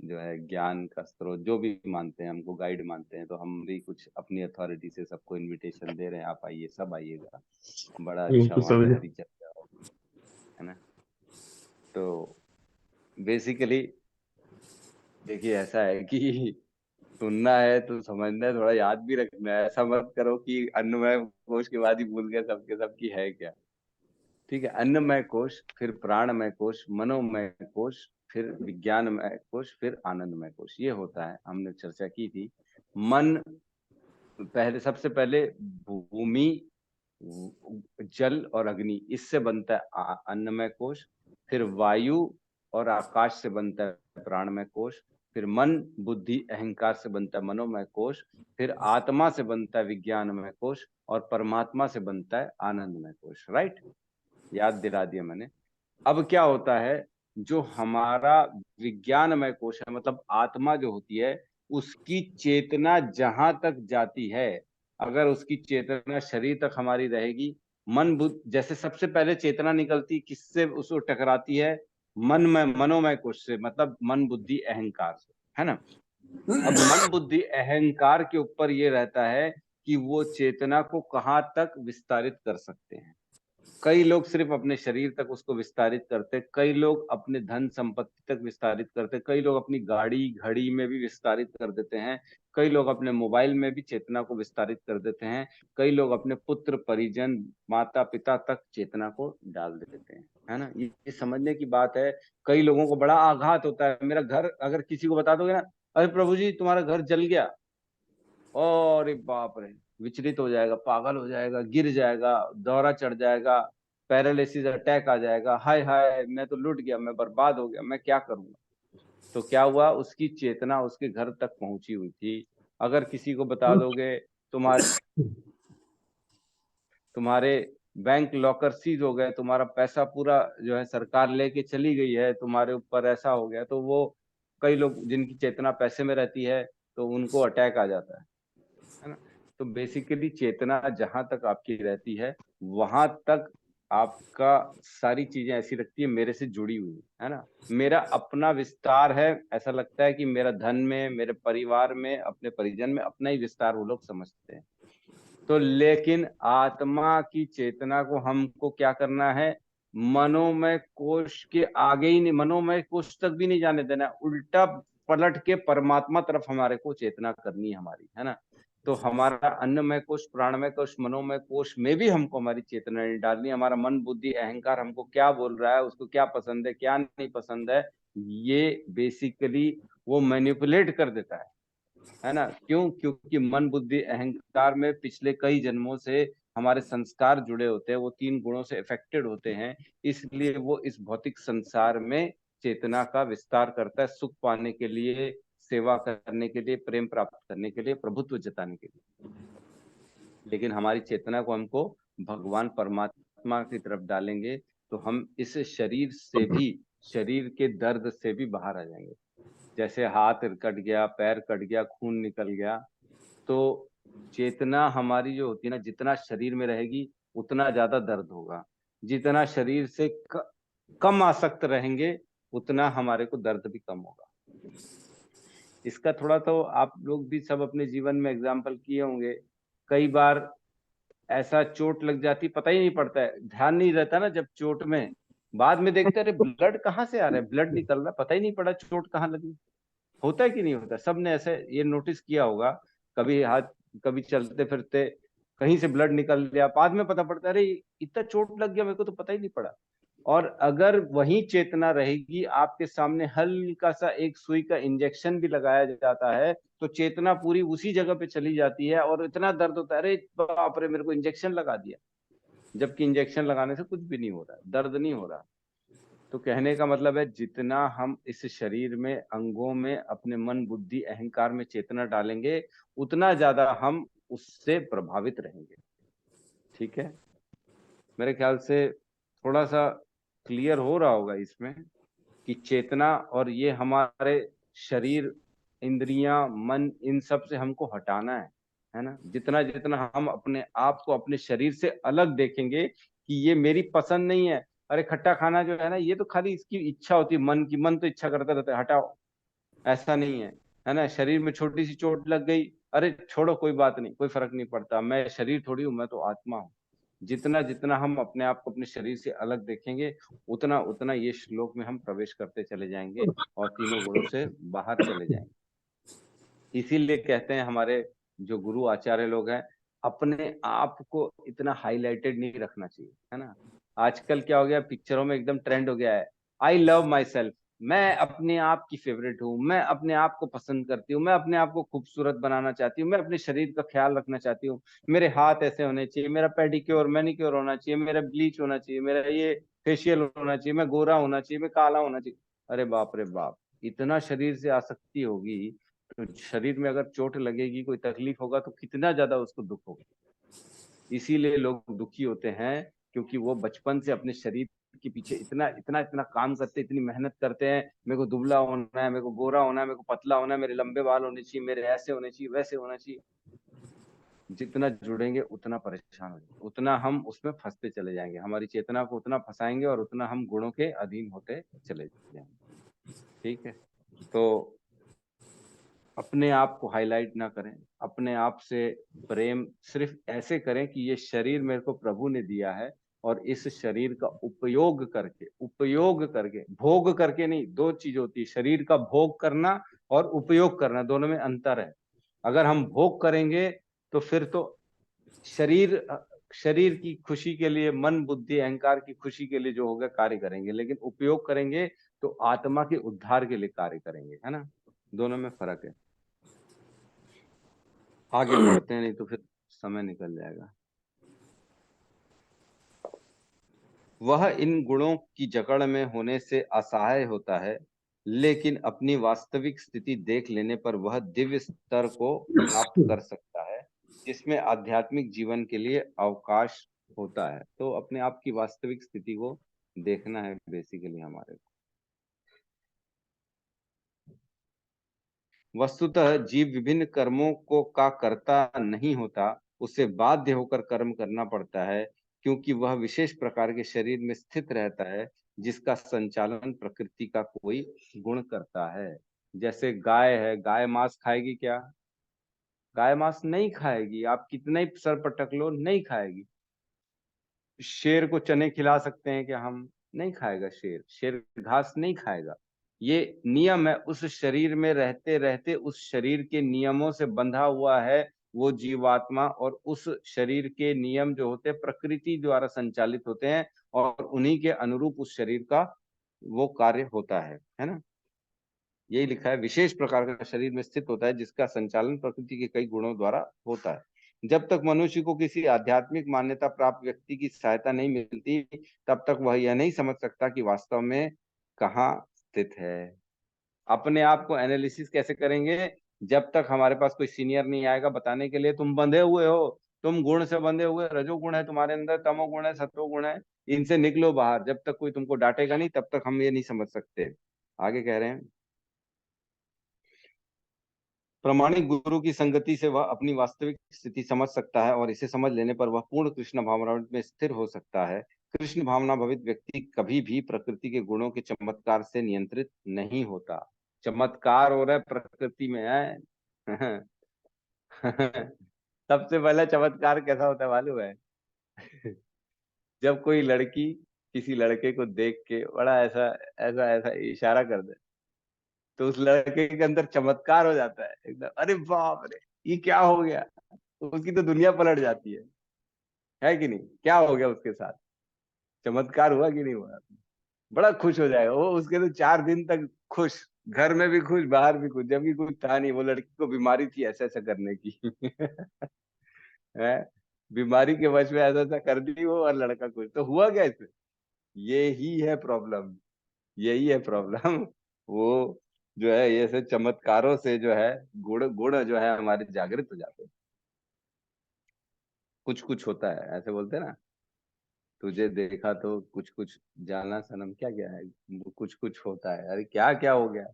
जो है ज्ञान का स्रोत जो भी मानते हैं, हमको गाइड मानते हैं, तो हम भी कुछ अपनी अथॉरिटी से सबको इनविटेशन दे रहे हैं, आप आइए, सब आइएगा, बड़ा अच्छा बिल्कुल वहाँ पे समझे। हरी चर्चा होगी, है ना। तो बेसिकली देखिए ऐसा है कि सुनना है तो समझना है, थोड़ा याद भी रखना है। ऐसा मत करो कि अन्नमय कोश के बाद ही भूल गए सबके सब की है क्या। ठीक है, अन्नमय कोश, फिर प्राणमय कोश, मनोमय कोश, फिर विज्ञानमय कोश, फिर आनंदमय कोश, ये होता है। हमने चर्चा की थी। मन पहले, सबसे पहले भूमि, जल और अग्नि, इससे बनता है अन्नमय कोश। फिर वायु और आकाश से बनता है प्राणमय कोश। फिर मन, बुद्धि, अहंकार से बनता है मनोमय कोश। फिर आत्मा से बनता है विज्ञानमय कोश, और परमात्मा से बनता है आनंदमय कोश। राइट, याद दिला दिया मैंने। अब क्या होता है, जो हमारा विज्ञानमय कोश है, मतलब आत्मा जो होती है, उसकी चेतना जहां तक जाती है, अगर उसकी चेतना शरीर तक हमारी रहेगी, मन बुद्ध, जैसे सबसे पहले चेतना निकलती किससे, उसको टकराती है मन में, मनोमय कोश से, मतलब मन बुद्धि अहंकार से, है ना। अब मन बुद्धि अहंकार के ऊपर ये रहता है कि वो चेतना को कहाँ तक विस्तारित कर सकते हैं। कई लोग सिर्फ अपने शरीर तक उसको विस्तारित करते, कई लोग अपने धन संपत्ति तक विस्तारित करते, कई लोग अपनी गाड़ी घड़ी में भी विस्तारित कर देते हैं, कई लोग अपने मोबाइल में भी चेतना को विस्तारित कर देते हैं, कई लोग अपने पुत्र परिजन माता पिता तक चेतना को डाल देते हैं, है ना। ये समझने की बात है। कई लोगों को बड़ा आघात होता है, मेरा घर अगर किसी को बता दोगे ना, अरे प्रभु जी तुम्हारा घर जल गया, और बाप रे, विचलित हो जाएगा, पागल हो जाएगा, गिर जाएगा, दौरा चढ़ जाएगा, पैरालिसिस अटैक आ जाएगा, हाय हाय मैं तो लुट गया, मैं बर्बाद हो गया, मैं क्या करूंगा। तो क्या हुआ, उसकी चेतना उसके घर तक पहुंची हुई थी। अगर किसी को बता दोगे तुम्हारे बैंक लॉकर सीज हो गए, तुम्हारा पैसा पूरा जो है सरकार लेके चली गई है, तुम्हारे ऊपर ऐसा हो गया, तो वो कई लोग जिनकी चेतना पैसे में रहती है, तो उनको अटैक आ जाता है ना। तो बेसिकली चेतना जहां तक आपकी रहती है, वहां तक आपका सारी चीजें ऐसी लगती है मेरे से जुड़ी हुई है ना। मेरा अपना विस्तार है, ऐसा लगता है कि मेरा धन में, मेरे परिवार में, अपने परिजन में अपना ही विस्तार वो लोग समझते हैं। तो लेकिन आत्मा की चेतना को हमको क्या करना है, मनोमय कोश के आगे ही नहीं, मनोमय कोश तक भी नहीं जाने देना, उल्टा पलट के परमात्मा तरफ हमारे को चेतना करनी है हमारी, है ना। तो हमारा अन्नमय कोश, प्राणमय कोश, मनोमय कोश में भी हमको हमारी चेतना नहीं डालनी। हमारा मन बुद्धि अहंकार हमको क्या बोल रहा है, उसको क्या पसंद है क्या नहीं पसंद है, ये बेसिकली वो मैनिपुलेट कर देता है ना। क्यों? क्योंकि मन बुद्धि अहंकार में पिछले कई जन्मों से हमारे संस्कार जुड़े होते हैं, वो 3 गुणों से अफेक्टेड होते हैं, इसलिए वो इस भौतिक संसार में चेतना का विस्तार करता है, सुख पाने के लिए, सेवा करने के लिए, प्रेम प्राप्त करने के लिए, प्रभुत्व जताने के लिए। लेकिन हमारी चेतना को हमको भगवान परमात्मा की तरफ डालेंगे, तो हम इस शरीर से भी, शरीर के दर्द से भी बाहर आ जाएंगे। जैसे हाथ कट गया, पैर कट गया, खून निकल गया, तो चेतना हमारी जो होती है ना, जितना शरीर में रहेगी उतना ज्यादा दर्द होगा। जितना शरीर से कम आसक्त रहेंगे, उतना हमारे को दर्द भी कम होगा। इसका थोड़ा तो आप लोग भी सब अपने जीवन में एग्जाम्पल किए होंगे। कई बार ऐसा चोट लग जाती, पता ही नहीं पड़ता है, ध्यान नहीं रहता ना जब चोट में, बाद में देखते अरे ब्लड कहाँ से आ रहा है, ब्लड निकल रहा है, पता ही नहीं पड़ा चोट कहाँ लगी। होता है कि नहीं होता? सबने ऐसे ये नोटिस किया होगा। कभी हाथ, कभी चलते फिरते कहीं से ब्लड निकल गया, बाद में पता पड़ता है अरे इतना चोट लग गया, मेरे को तो पता ही नहीं पड़ा। और अगर वही चेतना रहेगी, आपके सामने हल्का सा एक सुई का इंजेक्शन भी लगाया जाता है तो चेतना पूरी उसी जगह पे चली जाती है और इतना दर्द होता है, अरे बाप रे मेरे को इंजेक्शन लगा दिया, जबकि इंजेक्शन लगाने से कुछ भी नहीं हो रहा है, दर्द नहीं हो रहा। तो कहने का मतलब है जितना हम इस शरीर में, अंगों में, अपने मन, बुद्धि, अहंकार में चेतना डालेंगे, उतना ज्यादा हम उससे प्रभावित रहेंगे। ठीक है, मेरे ख्याल से थोड़ा सा क्लियर हो रहा होगा इसमें कि चेतना और ये हमारे शरीर, इंद्रियां, मन, इन सब से हमको हटाना है ना। जितना जितना हम अपने आप को अपने शरीर से अलग देखेंगे कि ये मेरी पसंद नहीं है, अरे खट्टा खाना जो है ना, ये तो खाली इसकी इच्छा होती है, मन की, मन तो इच्छा करता रहता है, हटाओ, ऐसा नहीं है ना। शरीर में छोटी सी चोट लग गई, अरे छोड़ो कोई बात नहीं, कोई फर्क नहीं पड़ता, मैं शरीर थोड़ी हूँ, मैं तो आत्मा हूँ। जितना जितना हम अपने आप को अपने शरीर से अलग देखेंगे, उतना उतना ये श्लोक में हम प्रवेश करते चले जाएंगे और तीनों गुणों से बाहर चले जाएंगे। इसीलिए कहते हैं हमारे जो गुरु आचार्य लोग हैं, अपने आप को इतना हाईलाइटेड नहीं रखना चाहिए, है ना। आजकल क्या हो गया, पिक्चरों में एकदम ट्रेंड हो गया है, आई लव माई सेल्फ, मैं अपने आप की फेवरेट हूँ, मैं अपने आप को पसंद करती हूँ, मैं अपने आप को खूबसूरत बनाना चाहती हूँ, मैं अपने शरीर का ख्याल रखना चाहती हूँ, मेरे हाथ ऐसे होने चाहिए, मेरा पेडिक्योर मैनिक्योर होना चाहिए, मेरा ब्लीच होना चाहिए, मेरा ये फेशियल होना चाहिए, मैं गोरा होना चाहिए, मैं काला होना चाहिए। अरे बाप रे बाप, इतना शरीर से आसक्ति होगी तो शरीर में अगर चोट लगेगी, कोई तकलीफ होगा तो कितना ज्यादा उसको दुख होगा। इसीलिए लोग दुखी होते हैं, क्योंकि वो बचपन से अपने शरीर के पीछे इतना इतना इतना काम करते, इतनी मेहनत करते हैं, मेरे को दुबला होना है, मेरे को गोरा होना है, मेरे को पतला होना है, मेरे लंबे बाल होने चाहिए, मेरे ऐसे होने चाहिए, वैसे होना चाहिए। जितना जुड़ेंगे उतना परेशान हो जाएंगे, उतना हम उसमें फंसते चले जाएंगे, हमारी चेतना को उतना फंसाएंगे और उतना हम गुणों के अधीन होते चले जाएंगे। ठीक है, तो अपने आप को हाईलाइट ना करें, अपने आप से प्रेम सिर्फ ऐसे करें कि ये शरीर मेरे को प्रभु ने दिया है और इस शरीर का उपयोग करके, भोग करके नहीं, दो चीज होती है, शरीर का भोग करना और उपयोग करना, दोनों में अंतर है। अगर हम भोग करेंगे तो फिर तो शरीर शरीर की खुशी के लिए, मन, बुद्धि, अहंकार की खुशी के लिए जो होगा कार्य करेंगे, लेकिन उपयोग करेंगे तो आत्मा के उद्धार के लिए कार्य करेंगे, है ना। दोनों में फर्क है। आगे बढ़ते हैं, नहीं तो फिर समय निकल जाएगा। वह इन गुणों की जकड़ में होने से असहाय होता है, लेकिन अपनी वास्तविक स्थिति देख लेने पर वह दिव्य स्तर को प्राप्त कर सकता है, जिसमें आध्यात्मिक जीवन के लिए अवकाश होता है। तो अपने आप की वास्तविक स्थिति को देखना है बेसिकली हमारे को। वस्तुतः जीव विभिन्न कर्मों को का कर्ता नहीं होता, उसे बाध्य होकर कर्म करना पड़ता है, क्योंकि वह विशेष प्रकार के शरीर में स्थित रहता है, जिसका संचालन प्रकृति का कोई गुण करता है। जैसे गाय है, गाय मांस खाएगी क्या? गाय मांस नहीं खाएगी, आप कितना ही सर पटक लो, नहीं खाएगी। शेर को चने खिला सकते हैं क्या हम? नहीं खाएगा शेर, शेर घास नहीं खाएगा। ये नियम है, उस शरीर में रहते रहते उस शरीर के नियमों से बंधा हुआ है वो जीवात्मा, और उस शरीर के नियम जो होते हैं प्रकृति द्वारा संचालित होते हैं और उन्हीं के अनुरूप उस शरीर का वो कार्य होता है ना। यही लिखा है, विशेष प्रकार का शरीर में स्थित होता है, जिसका संचालन प्रकृति के कई गुणों द्वारा होता है। जब तक मनुष्य को किसी आध्यात्मिक मान्यता प्राप्त व्यक्ति की सहायता नहीं मिलती, तब तक वह यह नहीं समझ सकता कि वास्तव में कहाँ स्थित है। अपने आप को एनालिसिस कैसे करेंगे? जब तक हमारे पास कोई सीनियर नहीं आएगा बताने के लिए, तुम बंधे हुए हो, तुम गुण से बंधे हुए, रजोगुण है तुम्हारे अंदर, तमोगुण है, सत्वगुण है, इनसे निकलो बाहर। जब तक कोई तुमको डांटेगा नहीं, तब तक हम ये नहीं समझ सकते। आगे कह रहे हैं, प्रामाणिक गुरु की संगति से वह अपनी वास्तविक स्थिति समझ सकता है और इसे समझ लेने पर वह पूर्ण कृष्ण भावना में स्थिर हो सकता है। कृष्ण भावना भवित व्यक्ति कभी भी प्रकृति के गुणों के चमत्कार से नियंत्रित नहीं होता। चमत्कार हो रहा है प्रकृति में है। सबसे पहला चमत्कार कैसा होता है मालूम है? जब कोई लड़की किसी लड़के को देख के बड़ा ऐसा ऐसा ऐसा इशारा कर दे, तो उस लड़के के अंदर चमत्कार हो जाता है एकदम, अरे बाप रे ये क्या हो गया, तो उसकी तो दुनिया पलट जाती है कि नहीं? क्या हो गया उसके साथ? चमत्कार हुआ कि नहीं हुआ? बड़ा खुश हो जाएगा वो, उसके तो 4 दिन तक खुश, घर में भी खुश, बाहर भी खुश, जबकि कुछ था नहीं, वो लड़की को बीमारी थी ऐसा ऐसा करने की है, बीमारी के वश में ऐसा ऐसा कर दी वो, और लड़का खुश। तो हुआ क्या इसमें? ये ही है प्रॉब्लम, यही है प्रॉब्लम वो जो है, ये से चमत्कारों से जो है गुण गुण जो है हमारे जागृत हो जाते हैं। कुछ कुछ होता है, ऐसे बोलते हैं ना, तुझे देखा तो कुछ कुछ जाना सनम, क्या क्या है, कुछ कुछ होता है। अरे क्या क्या हो गया?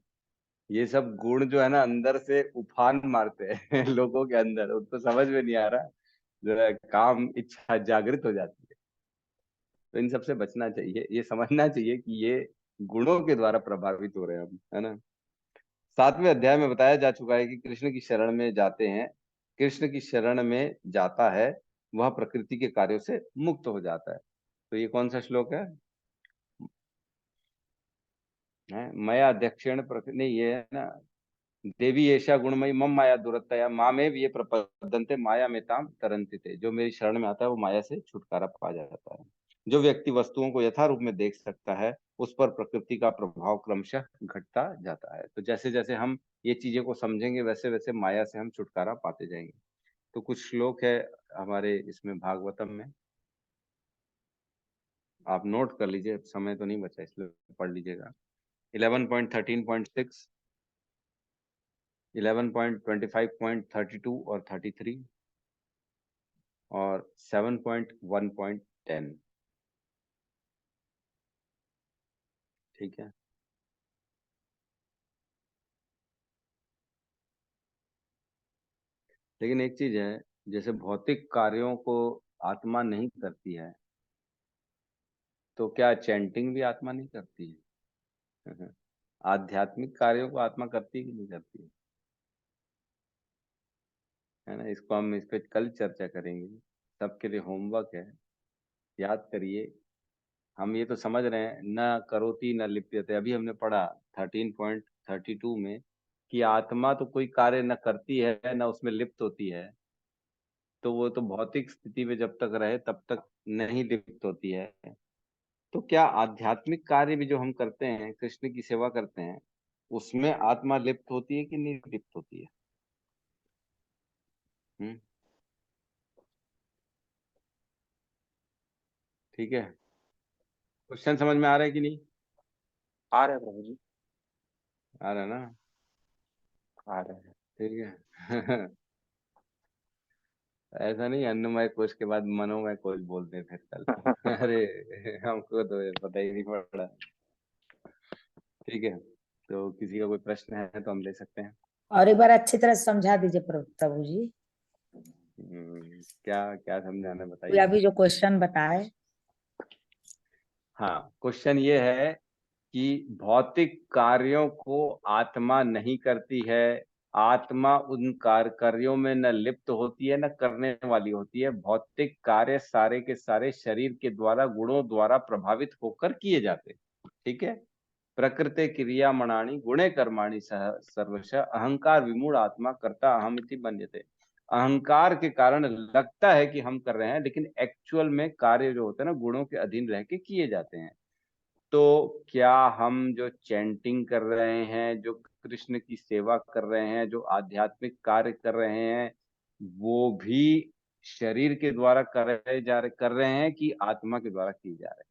ये सब गुण जो है ना अंदर से उफान मारते हैं लोगों के अंदर, उनको समझ में नहीं आ रहा, जो है काम इच्छा जागृत हो जाती है। तो इन सबसे बचना चाहिए, ये समझना चाहिए कि ये गुणों के द्वारा प्रभावित हो रहे हैं हम, है ना। 7वें अध्याय में बताया जा चुका है कि कृष्ण की शरण में जाते हैं, कृष्ण की शरण में जाता है वह प्रकृति के कार्यों से मुक्त हो जाता है। तो ये कौन सा श्लोक है? मया दक्षिण प्रकृति, नहीं ये है ना, देवी ऐसा गुणमयी मम माया दुरतया मामेव ये प्रपद्यन्ते माया में ताम तरन्ति ते। जो मेरी शरण में आता है वो माया से छुटकारा पा जाता है। जो व्यक्ति वस्तुओं को यथा रूप में देख सकता है उस पर प्रकृति का प्रभाव क्रमशः घटता जाता है। तो जैसे जैसे हम ये चीजें को समझेंगे वैसे वैसे माया से हम छुटकारा पाते जाएंगे। तो कुछ श्लोक है हमारे इसमें भागवतम में, आप नोट कर लीजिए, समय तो नहीं बचा इसलिए पढ़ लीजिएगा। 11.13.6, 11.25.32 और 33 और 7.1.10। ठीक है। लेकिन एक चीज है, जैसे भौतिक कार्यों को आत्मा नहीं करती है, तो क्या चैंटिंग भी आत्मा नहीं करती है? आध्यात्मिक कार्यों को आत्मा करती है कि नहीं करती है ना। इसको हम इस पे कल चर्चा करेंगे, सबके लिए होमवर्क है, याद करिए। हम ये तो समझ रहे हैं न करोति न लिप्यते, अभी हमने पढ़ा 13.32 में कि आत्मा तो कोई कार्य न करती है न उसमें लिप्त होती है, तो वो तो भौतिक स्थिति में जब तक रहे तब तक नहीं लिप्त होती है। तो क्या आध्यात्मिक कार्य भी जो हम करते हैं, कृष्ण की सेवा करते हैं, उसमें आत्मा लिप्त होती है कि नहीं लिप्त होती है? हम्म, ठीक है। क्वेश्चन समझ में आ रहा है कि नहीं? आ रहे हैं प्रभु जी, आ रहा है ना? आ रहे हैं। ठीक है ऐसा नहीं अन्नमय कोश के बाद मनोमय कोश बोलते हैं फिर कल अरे हमको तो ये पता ही नहीं पड़ा। ठीक है, तो किसी का कोई प्रश्न है तो हम ले सकते हैं। और एक बार अच्छी तरह समझा दीजिए प्रभु जी। क्या क्या समझाना कोई बताइए। अभी जो क्वेश्चन बताए। हाँ, क्वेश्चन ये है कि भौतिक कार्यों को आत्मा नहीं करती है, आत्मा उन कार्यों में न लिप्त होती है न करने वाली होती है। भौतिक कार्य सारे के सारे शरीर के द्वारा गुणों द्वारा प्रभावित होकर किए जाते। ठीक है। प्रकृते क्रिया मणानि गुणे कर्माणि सह सर्वश अहंकार विमूढ़ आत्मा कर्ता अहम इति मन्यते। अहंकार के कारण लगता है कि हम कर रहे हैं, लेकिन एक्चुअल में कार्य जो होता है ना गुणों के अधीन रह के किए जाते हैं। तो क्या हम जो चैंटिंग कर रहे हैं, जो कृष्ण की सेवा कर रहे हैं, जो आध्यात्मिक कार्य कर रहे हैं, वो भी शरीर के द्वारा कर रहे हैं कि आत्मा के द्वारा किए जा रहे हैं?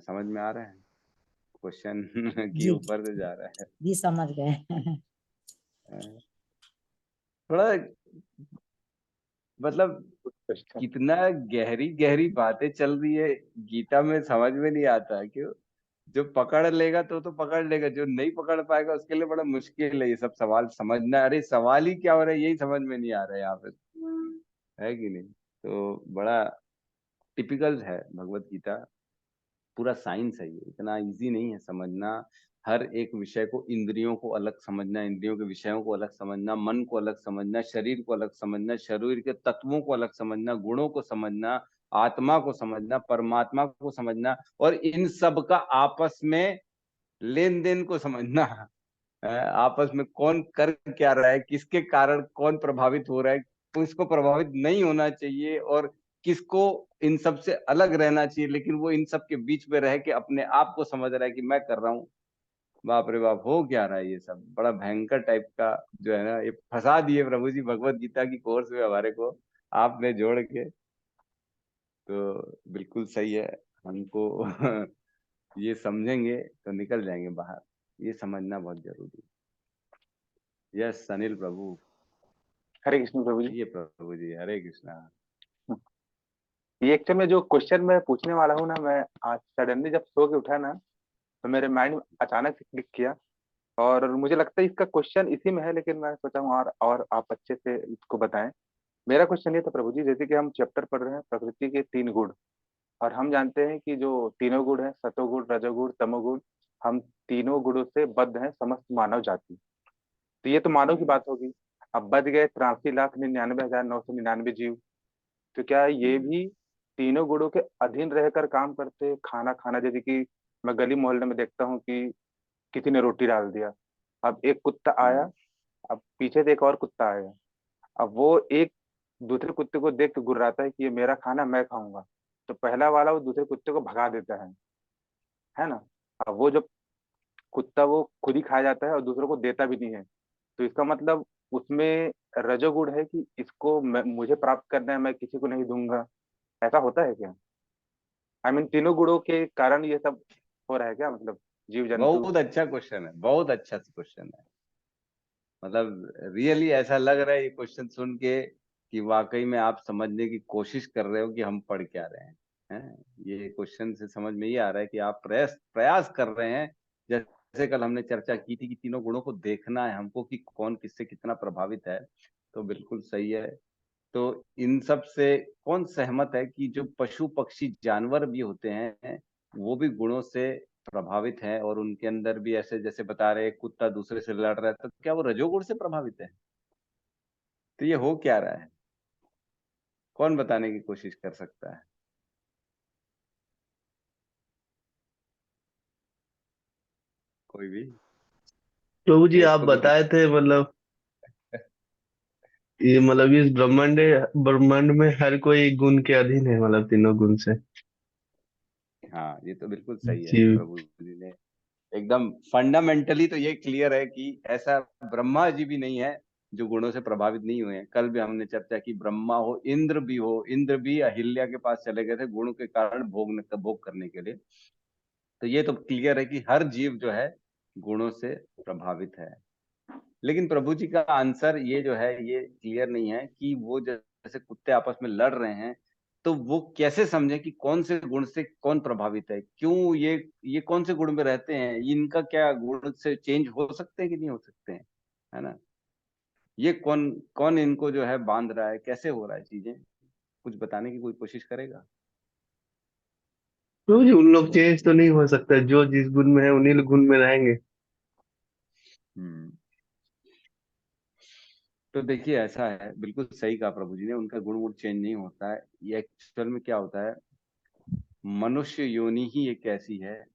समझ में आ रहा है? क्वेश्चन के जी ऊपर से जा रहा जी समझ गए है। थोड़ा मतलब क्वेश्चन कितना गहरी गहरी बातें चल रही है गीता में, समझ में नहीं आता क्यों। जो पकड़ लेगा तो पकड़ लेगा, जो नहीं पकड़ पाएगा उसके लिए बड़ा मुश्किल है ये सब सवाल समझना। अरे सवाल ही क्या हो रहा है यही समझ में नहीं आ रहा है यहाँ पे, है कि नहीं? तो बड़ा टिपिकल है भगवत गीता, पूरा साइंस है ये, इतना इजी नहीं है समझना। हर एक विषय को, इंद्रियों को अलग समझना, इंद्रियों के विषयों को अलग समझना, मन को अलग समझना, शरीर को अलग समझना, शरीर के तत्वों को अलग समझना, गुणों को समझना, आत्मा को समझना, परमात्मा को समझना, और इन सब का आपस में लेन देन को समझना। आपस में कौन कर क्या रहा है, किसके कारण कौन प्रभावित हो रहा है, किसको प्रभावित नहीं होना चाहिए, और किसको इन सब से अलग रहना चाहिए, लेकिन वो इन सब के बीच में रह के अपने आप को समझ रहा है कि मैं कर रहा हूँ। बाप रे बाप, हो क्या रहा है ये सब, बड़ा भयंकर टाइप का जो है ना, ये फंसा दिए प्रभु जी भगवत गीता की कोर्स में हमारे को आपने जोड़ के। तो बिल्कुल सही है, हमको ये समझेंगे तो निकल जाएंगे बाहर, ये समझना बहुत जरूरी है। यस अनिल प्रभु। हरे कृष्ण प्रभु जी। ये प्रभु जी, हरे कृष्णा। ये एक्चुअल में जो क्वेश्चन मैं पूछने वाला हूँ ना, मैं आज सडनली जब सो के उठा ना, तो मेरे माइंड में अचानक से क्लिक किया। और मुझे लगता है इसका क्वेश्चन इसी में है, लेकिन मैं सोचा हूँ और आप अच्छे से इसको बताएं। मेरा क्वेश्चन ये था प्रभु जी, जैसे कि हम चैप्टर पढ़ रहे हैं प्रकृति के 3 गुण, और हम जानते हैं कि जो तीनों गुण है, सतोगुण रजोगुण तमोगुण, हम तीनों गुणों से बद्ध हैं समस्त मानव जाति। तो ये तो मानव की बात होगी। अब बच गए 83,99,999 जीव। तो क्या ये हम्म, भी तीनों गुणों के अधीन रहकर काम करते हैं? खाना खाना, जैसे कि मैं गली मोहल्ले में देखता हूँ कि किसी ने रोटी डाल दिया, अब एक कुत्ता आया, हम्म, अब पीछे से एक और कुत्ता आया, अब वो एक दूसरे कुत्ते को देख के गुर्राता है कि ये मेरा खाना मैं खाऊंगा, तो पहला वाला वो दूसरे कुत्ते को भगा देता है ना। अब वो जो कुत्ता वो खुद ही खा जाता है और दूसरों को देता भी नहीं है। तो इसका मतलब उसमें रजोगुण है कि इसको मुझे प्राप्त करना है, मैं किसी को नहीं दूंगा। ऐसा होता है क्या? तीनों गुणों के कारण ये सब हो रहा है क्या, मतलब जीव जंतु? बहुत अच्छा क्वेश्चन है, बहुत अच्छा क्वेश्चन है। मतलब रियली ऐसा लग रहा है ये क्वेश्चन सुन के कि वाकई में आप समझने की कोशिश कर रहे हो कि हम पढ़ क्या रहे हैं। ये क्वेश्चन से समझ में ये आ रहा है कि आप प्रयास प्रयास कर रहे हैं। जैसे कल हमने चर्चा की थी कि तीनों गुणों को देखना है हमको कि कौन किससे कितना प्रभावित है। तो बिल्कुल सही है। तो इन सब से कौन सहमत है कि जो पशु पक्षी जानवर भी होते हैं वो भी गुणों से प्रभावित है, और उनके अंदर भी ऐसे जैसे बता रहे कुत्ता दूसरे से लड़ रहा है, तो क्या वो रजोगुण से प्रभावित है? तो ये हो क्या रहा है, कौन बताने की कोशिश कर सकता है? कोई भी? प्रभु जी एक आप को भी बताए थे मतलब ये मतलब इस ब्रह्मांड में हर कोई गुण के अधीन है, मतलब तीनों गुण से। हाँ, ये तो बिल्कुल सही है जी। प्रभु जी ने एकदम फंडामेंटली तो ये क्लियर है कि ऐसा ब्रह्मा जी भी नहीं है जो गुणों से प्रभावित नहीं हुए हैं। कल भी हमने चर्चा की, ब्रह्मा हो, इंद्र भी अहिल्या के पास चले गए थे गुण के कारण भोग करने के लिए। तो ये तो क्लियर है कि हर जीव जो है गुणों से प्रभावित है। लेकिन प्रभु जी का आंसर ये जो है ये क्लियर नहीं है कि वो जैसे कुत्ते आपस में लड़ रहे हैं तो वो कैसे समझे कि कौन से गुण से कौन प्रभावित है, क्यों ये कौन से गुण में रहते हैं, इनका क्या गुण से चेंज हो सकते हैं कि नहीं हो सकते हैं, है ना। ये कौन कौन इनको जो है बांध रहा है, कैसे हो रहा है चीजें, कुछ बताने की कोई कोशिश करेगा? प्रभु जी उन लोग चेंज तो नहीं हो सकता, जो जिस गुण में है उन्हीं गुण में रहेंगे। हम्म। तो देखिए ऐसा है, बिल्कुल सही कहा प्रभु जी ने, उनका गुण चेंज नहीं होता है। ये एक्चुअल में क्या होता है, मनुष्य योनि ही एक ऐसी है।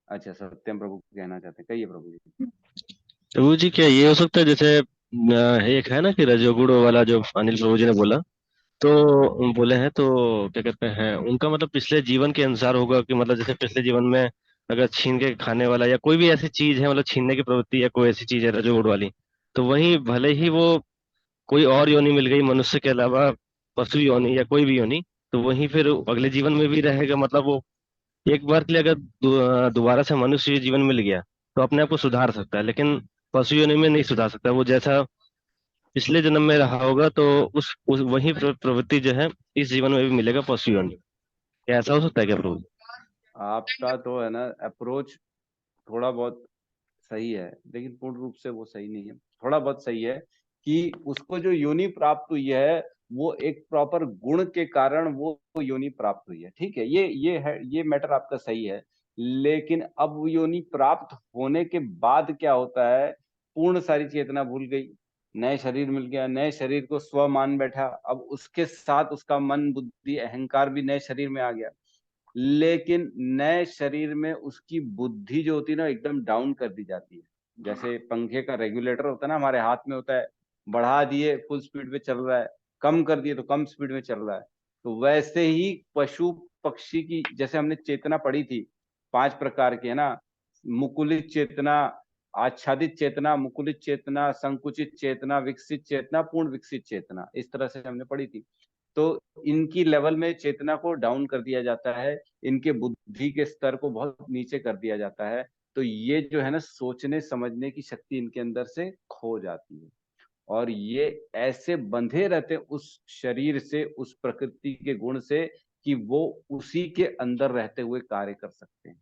अच्छा, सत्यम प्रभु कहना चाहते हैं, कहिए प्रभु जी। प्रभु जी क्या ये हो सकता है जैसे एक है ना कि रजोगुण वाला जो अनिल प्रभु जी ने बोला, तो बोले हैं तो क्या कहते हैं उनका मतलब पिछले जीवन के अनुसार होगा कि मतलब जैसे पिछले जीवन में अगर छीन के खाने वाला या कोई भी ऐसी चीज है मतलब छीनने की प्रवृत्ति या कोई ऐसी चीज है रजोगुण वाली, तो वहीं भले ही वो कोई और योनि मिल गई मनुष्य के अलावा, पशु योनि या कोई भी योनि, तो वहीं फिर अगले जीवन में भी रहेगा। मतलब वो एक बार के लिए अगर दोबारा से मनुष्य जीवन मिल गया तो अपने आप को सुधार सकता है, लेकिन पशु योनि में नहीं सुधार सकता। वो जैसा पिछले जन्म में रहा होगा तो उस वही प्रवृत्ति जो है इस जीवन में भी मिलेगा पशु योनि। क्या ऐसा हो सकता है क्या प्रभु? आपका तो है ना अप्रोच थोड़ा बहुत सही है, लेकिन पूर्ण रूप से वो सही नहीं है। थोड़ा बहुत सही है कि उसको जो योनि प्राप्त हुई है वो एक प्रॉपर गुण के कारण वो योनि प्राप्त हुई है, ठीक है, ये है, ये मैटर आपका सही है। लेकिन अब वो योनि प्राप्त होने के बाद क्या होता है, पूर्ण सारी चेतना भूल गई, नए शरीर मिल गया, नए शरीर को स्व मान बैठा, अब उसके साथ उसका मन बुद्धि अहंकार भी नए शरीर में आ गया। लेकिन नए शरीर में उसकी बुद्धि जो होती है ना एकदम डाउन कर दी जाती है। जैसे पंखे का रेगुलेटर होता है ना, हमारे हाथ में होता है, बढ़ा दिए फुल स्पीड पे चल रहा है, कम कर दिए तो कम स्पीड में चल रहा है। तो वैसे ही पशु पक्षी की, जैसे हमने चेतना पढ़ी थी 5 प्रकार की, है ना, मुकुलित चेतना, आच्छादित चेतना, मुकुलित चेतना, संकुचित चेतना, विकसित चेतना, पूर्ण विकसित चेतना, इस तरह से हमने पढ़ी थी। तो इनकी लेवल में चेतना को डाउन कर दिया जाता है, इनके बुद्धि के स्तर को बहुत नीचे कर दिया जाता है। तो ये जो है ना, सोचने समझने की शक्ति इनके अंदर से खो जाती है, और ये ऐसे बंधे रहते हैं उस शरीर से, उस प्रकृति के गुण से, कि वो उसी के अंदर रहते हुए कार्य कर सकते हैं।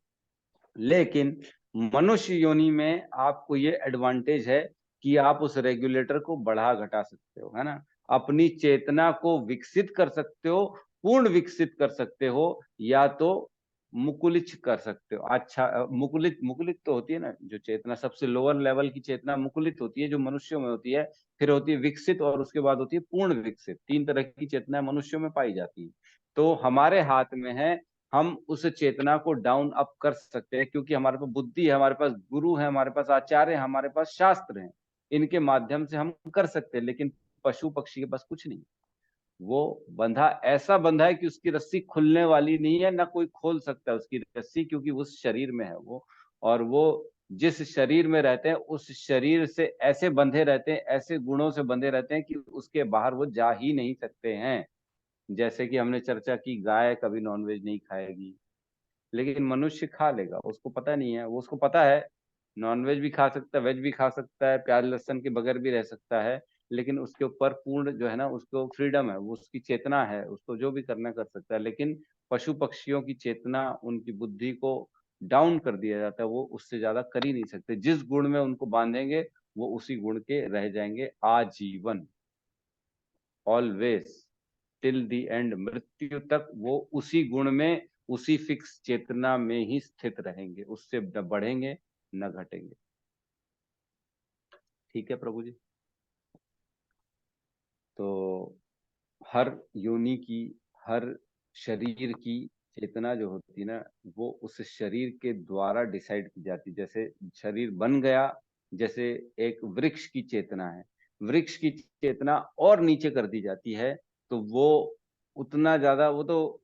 लेकिन मनुष्य योनि में आपको ये एडवांटेज है कि आप उस रेगुलेटर को बढ़ा घटा सकते हो, है ना, अपनी चेतना को विकसित कर सकते हो, पूर्ण विकसित कर सकते हो, या तो मुकुलित कर सकते हो। अच्छा, मुकुलित मुकुलित तो होती है ना जो चेतना, सबसे लोअर लेवल की चेतना मुकुलित होती है जो मनुष्यों में होती है, फिर होती है विकसित, और उसके बाद होती है पूर्ण विकसित। 3 तरह की चेतना मनुष्यों में पाई जाती है। तो हमारे हाथ में है, हम उस चेतना को डाउन अप कर सकते हैं, क्योंकि हमारे पास बुद्धि है, हमारे पास गुरु है, हमारे पास आचार्य है, हमारे पास शास्त्र हैं, इनके माध्यम से हम कर सकते हैं। लेकिन पशु पक्षी के पास कुछ नहीं, वो बंधा, ऐसा बंधा है कि उसकी रस्सी खुलने वाली नहीं है, ना कोई खोल सकता है उसकी रस्सी, क्योंकि उस शरीर में है वो, और वो जिस शरीर में रहते हैं उस शरीर से ऐसे बंधे रहते हैं, ऐसे गुणों से बंधे रहते हैं कि उसके बाहर वो जा ही नहीं सकते हैं। जैसे कि हमने चर्चा की, गाय कभी नॉनवेज नहीं खाएगी, लेकिन मनुष्य खा लेगा, उसको पता नहीं है, वो उसको पता है नॉनवेज भी खा सकता है, वेज भी खा सकता है, प्याज लहसुन के बगैर भी रह सकता है, लेकिन उसके ऊपर पूर्ण जो है ना, उसको फ्रीडम है, वो उसकी चेतना है, उसको जो भी करना कर सकता है। लेकिन पशु पक्षियों की चेतना, उनकी बुद्धि को डाउन कर दिया जाता है, वो उससे ज्यादा कर ही नहीं सकते। जिस गुण में उनको बांधेंगे वो उसी गुण के रह जाएंगे आजीवन, ऑलवेज, टिल द एंड, मृत्यु तक वो उसी गुण में, उसी फिक्स चेतना में ही स्थित रहेंगे, उससे न बढ़ेंगे न घटेंगे। ठीक है प्रभु जी। तो हर योनि की, हर शरीर की चेतना जो होती है ना, वो उस शरीर के द्वारा डिसाइड की जाती है। जैसे शरीर बन गया, जैसे एक वृक्ष की चेतना है, वृक्ष की चेतना और नीचे कर दी जाती है, तो वो उतना ज्यादा, वो तो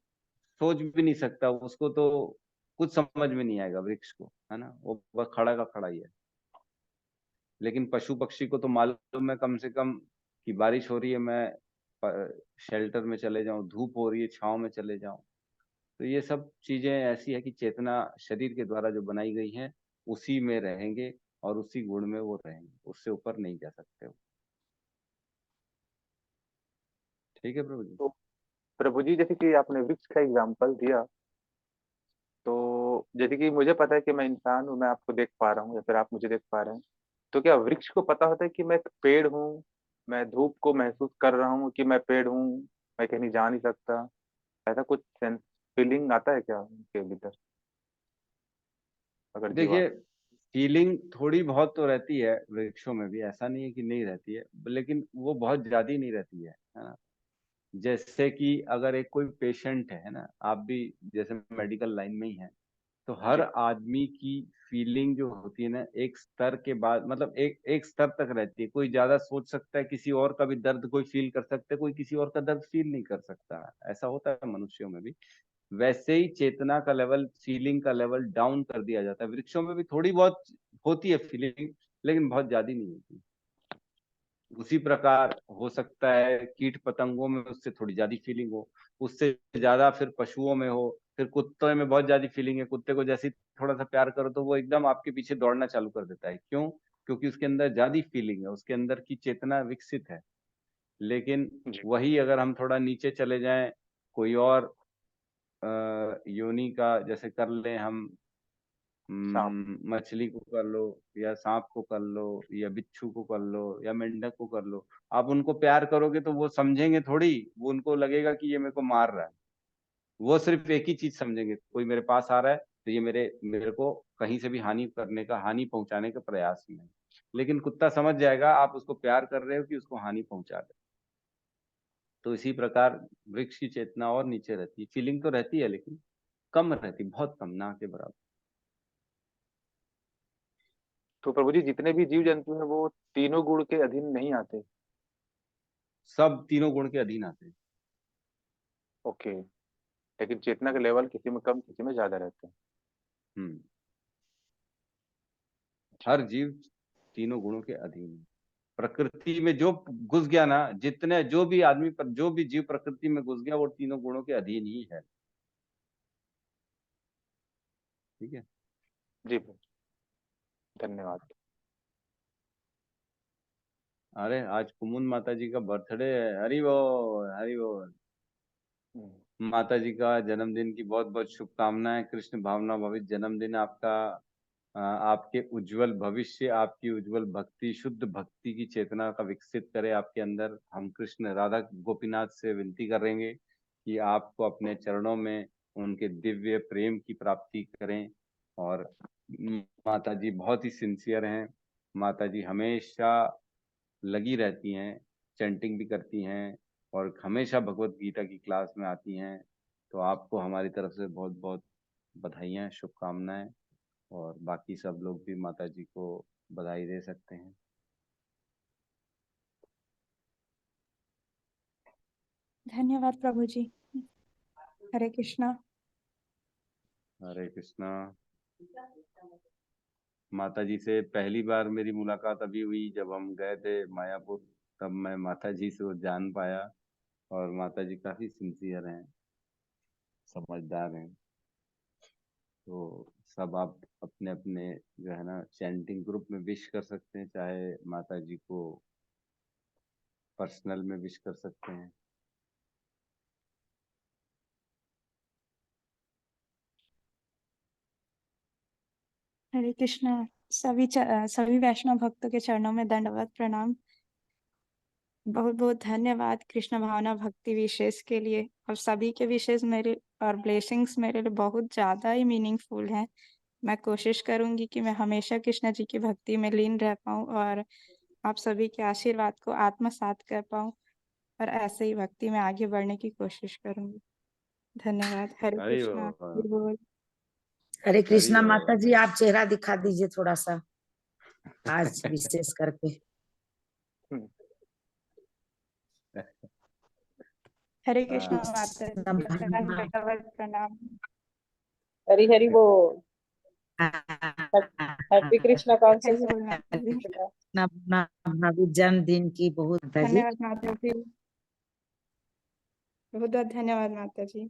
सोच भी नहीं सकता, उसको तो कुछ समझ में नहीं आएगा वृक्ष को, है ना, वो बस खड़ा का खड़ा ही है। लेकिन पशु पक्षी को तो मालूम है कम से कम कि बारिश हो रही है, मैं शेल्टर में चले जाऊं, धूप हो रही है, छांव में चले जाऊं। तो ये सब चीजें ऐसी है कि चेतना शरीर के द्वारा जो बनाई गई है उसी में रहेंगे, और उसी गुण में वो रहेंगे, उससे ऊपर नहीं जा सकते वो। ठीक है प्रभु जी। तो प्रभु जी, जैसे कि आपने वृक्ष का एग्जाम्पल दिया, तो जैसे कि मुझे पता है कि मैं इंसान हूँ, मैं आपको देख पा रहा हूँ या फिर आप मुझे देख पा रहे हैं, तो क्या वृक्ष को पता होता है कि मैं एक पेड़ हूँ? मैं धूप को महसूस कर रहा हूँ कि मैं पेड़ हूँ, मैं कहीं जा नहीं सकता? ऐसा कुछ सेंस, फीलिंग आता है क्या उनके भीतर, अगर जीवा? देखिए, फीलिंग थोड़ी बहुत तो रहती है वृक्षों में भी, ऐसा नहीं है कि नहीं रहती है, लेकिन वो बहुत ज्यादा नहीं रहती है ना। जैसे कि अगर एक कोई पेशेंट है ना, आप भी जैसे मेडिकल लाइन में ही है, तो हर जी। आदमी की फीलिंग जो होती है ना, एक स्तर के बाद, मतलब एक एक स्तर तक रहती है। कोई ज्यादा सोच सकता है, किसी और का भी दर्द कोई फील कर सकता है, कोई किसी और का दर्द फील नहीं कर सकता, ऐसा होता है मनुष्यों में भी। वैसे ही चेतना का लेवल, फीलिंग का लेवल डाउन कर दिया जाता है। वृक्षों में भी थोड़ी बहुत होती है फीलिंग, लेकिन बहुत ज्यादा नहीं होती। उसी प्रकार हो सकता है कीट पतंगों में उससे थोड़ी ज्यादा फीलिंग हो, उससे ज्यादा फिर पशुओं में हो, फिर कुत्ते में बहुत ज्यादा फीलिंग है। कुत्ते को जैसे ही थोड़ा सा प्यार करो तो वो एकदम आपके पीछे दौड़ना चालू कर देता है। क्यों? क्योंकि उसके अंदर ज्यादा फीलिंग है, उसके अंदर की चेतना विकसित है। लेकिन जी। वही अगर हम थोड़ा नीचे चले जाएं, कोई और योनि का जैसे कर लें हम, सांप। मछली को कर लो, या सांप को कर लो, या बिच्छू को कर लो, या मेंढक को कर लो, आप उनको प्यार करोगे तो वो समझेंगे थोड़ी, वो उनको लगेगा कि ये मेरे को मार रहा है। वो सिर्फ एक ही चीज समझेंगे, कोई मेरे पास आ रहा है तो ये मेरे मेरे को कहीं से भी हानि करने का, हानि पहुंचाने का प्रयास में है। लेकिन कुत्ता समझ जाएगा आप उसको प्यार कर रहे हो कि उसको हानि पहुंचा रहे हो। तो इसी प्रकार वृक्ष की चेतना और नीचे रहती है, फीलिंग तो रहती है लेकिन कम रहती, बहुत कम, ना के बराबर। तो प्रभु जी, जितने भी जीव जंतु हैं वो तीनों गुण के अधीन नहीं आते? सब तीनों गुण के अधीन आते हैं। ओके, लेकिन चेतना का लेवल किसी में कम किसी में ज्यादा रहता है। हम्म हर जीव तीनों गुणों के अधीन है। प्रकृति में जो घुस गया ना, जितने जो भी आदमी पर जो भी जीव प्रकृति में घुस गया वो तीनों गुणों के अधीन ही है। ठीक है। जी धन्यवाद। अरे आज कुमुन माता जी का बर्थडे है, हरि बोल हरि बोल। माता जी का जन्मदिन की बहुत बहुत शुभकामनाएं। कृष्ण भावना भवित जन्मदिन आपका। आपके उज्जवल भविष्य, आपकी उज्जवल भक्ति, शुद्ध भक्ति की चेतना का विकसित करे आपके अंदर। हम कृष्ण राधा गोपीनाथ से विनती करेंगे कि आपको अपने चरणों में उनके दिव्य प्रेम की प्राप्ति करें। और माता जी बहुत ही सिंसियर हैं। माता जी हमेशा लगी रहती हैं, चैंटिंग भी करती हैं और हमेशा भगवत गीता की क्लास में आती हैं। तो आपको हमारी तरफ से बहुत बहुत बधाइयाँ, शुभकामनाएं। और बाकी सब लोग भी माता जी को बधाई दे सकते हैं। धन्यवाद प्रभु जी। हरे कृष्णा। हरे कृष्णा। माता जी से पहली बार मेरी मुलाकात अभी हुई जब हम गए थे मायापुर, तब मैं माता जी से वो जान पाया। और माता जी काफी सिंसियर हैं, समझदार हैं। तो सब आप अपने अपने जो है ना चैंटिंग ग्रुप में विश कर सकते हैं, चाहे माता जी को पर्सनल में विश कर सकते हैं। हरे कृष्णा। सभी वैष्णव भक्तों के चरणों में दंडवत प्रणाम। बहुत बहुत धन्यवाद कृष्ण भावना भक्ति विशेष के लिए। और सभी के विशेष मेरे और ब्लेसिंग्स मेरे लिए बहुत ज़्यादा ही मीनिंगफुल हैं। मैं कोशिश करूंगी कि मैं हमेशा कृष्ण जी की भक्ति में लीन रह पाऊं और आप सभी के आशीर्वाद को आत्मसात कर पाऊं और ऐसे ही भक्ति में आगे बढ़ने की कोशिश करूंगी। धन्यवाद। हरे हरि कृष्णा। बोल। हरि बोल। हरे कृष्णा हरि माता बोल। जी, आप चेहरा दिखा दीजिए थोड़ा सा आज विशेष करके। हरे कृष्णा हाँ, माता जी। भगवान दंडवत प्रणाम। हरी हरी बोल। हैप्पी कृष्णा हरि कॉन्शियस बोल माता जी। भाभी जन्मदिन की बहुत बधाई। धन्यवाद माता जी। बहुत बहुत धन्यवाद माता जी।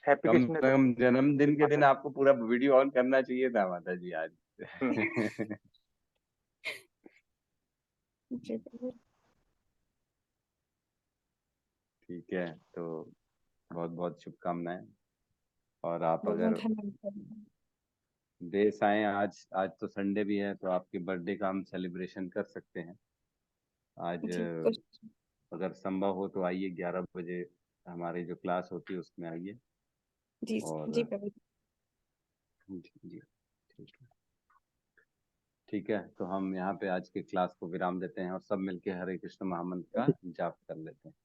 हैप्पी कम कृष्ण से कम जन्मदिन के दिन आपको पूरा वीडियो ऑन करना चाहिए था माता जी आज। जी प्रभु। ठीक है, तो बहुत बहुत शुभकामनाएं। और आप बहुत बहुत अगर धन्यवाद। देश आए, आज आज तो संडे भी है, तो आपके बर्थडे का हम सेलिब्रेशन कर सकते हैं आज। जी कुछ अगर संभव हो तो आइए, 11 बजे हमारी जो क्लास होती है उसमें आइए। जी और जी प्रभु। जी जी, ठीक है। ठीक है, तो हम यहाँ पे आज के क्लास को विराम देते हैं और सब मिलके हरे कृष्ण महामंत्र का जाप कर लेते हैं।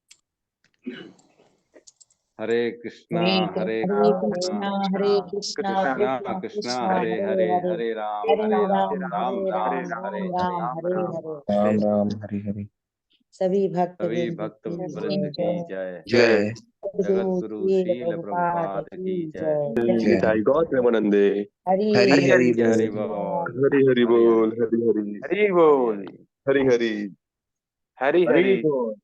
हरे कृष्णा हरे हरे कृष्णा कृष्णा कृष्णा कृष्णा कृष्णा हरे हरे हरे, हरे, हरे राम हरे हरे राम, राम राम हरे राम राम हरे राम हरे, राम हरे हरे। राम राम हरि हरि। सभी भक्त सभी वृंद भक्त की वृंद की जय। जय। जय जगत सद्गुरु गुरु श्रील शील प्रभुपाद प्रभुपाद की की जय। जय। जय निताई गौर प्रेमानंदे। हरि हरि हरि हरि हरि बोल। बोल। हरि हरि हरि बोल। हरि हरि हरि हरी हरि बोल। हरि। हरि हरि हरी हरि हरी बोल।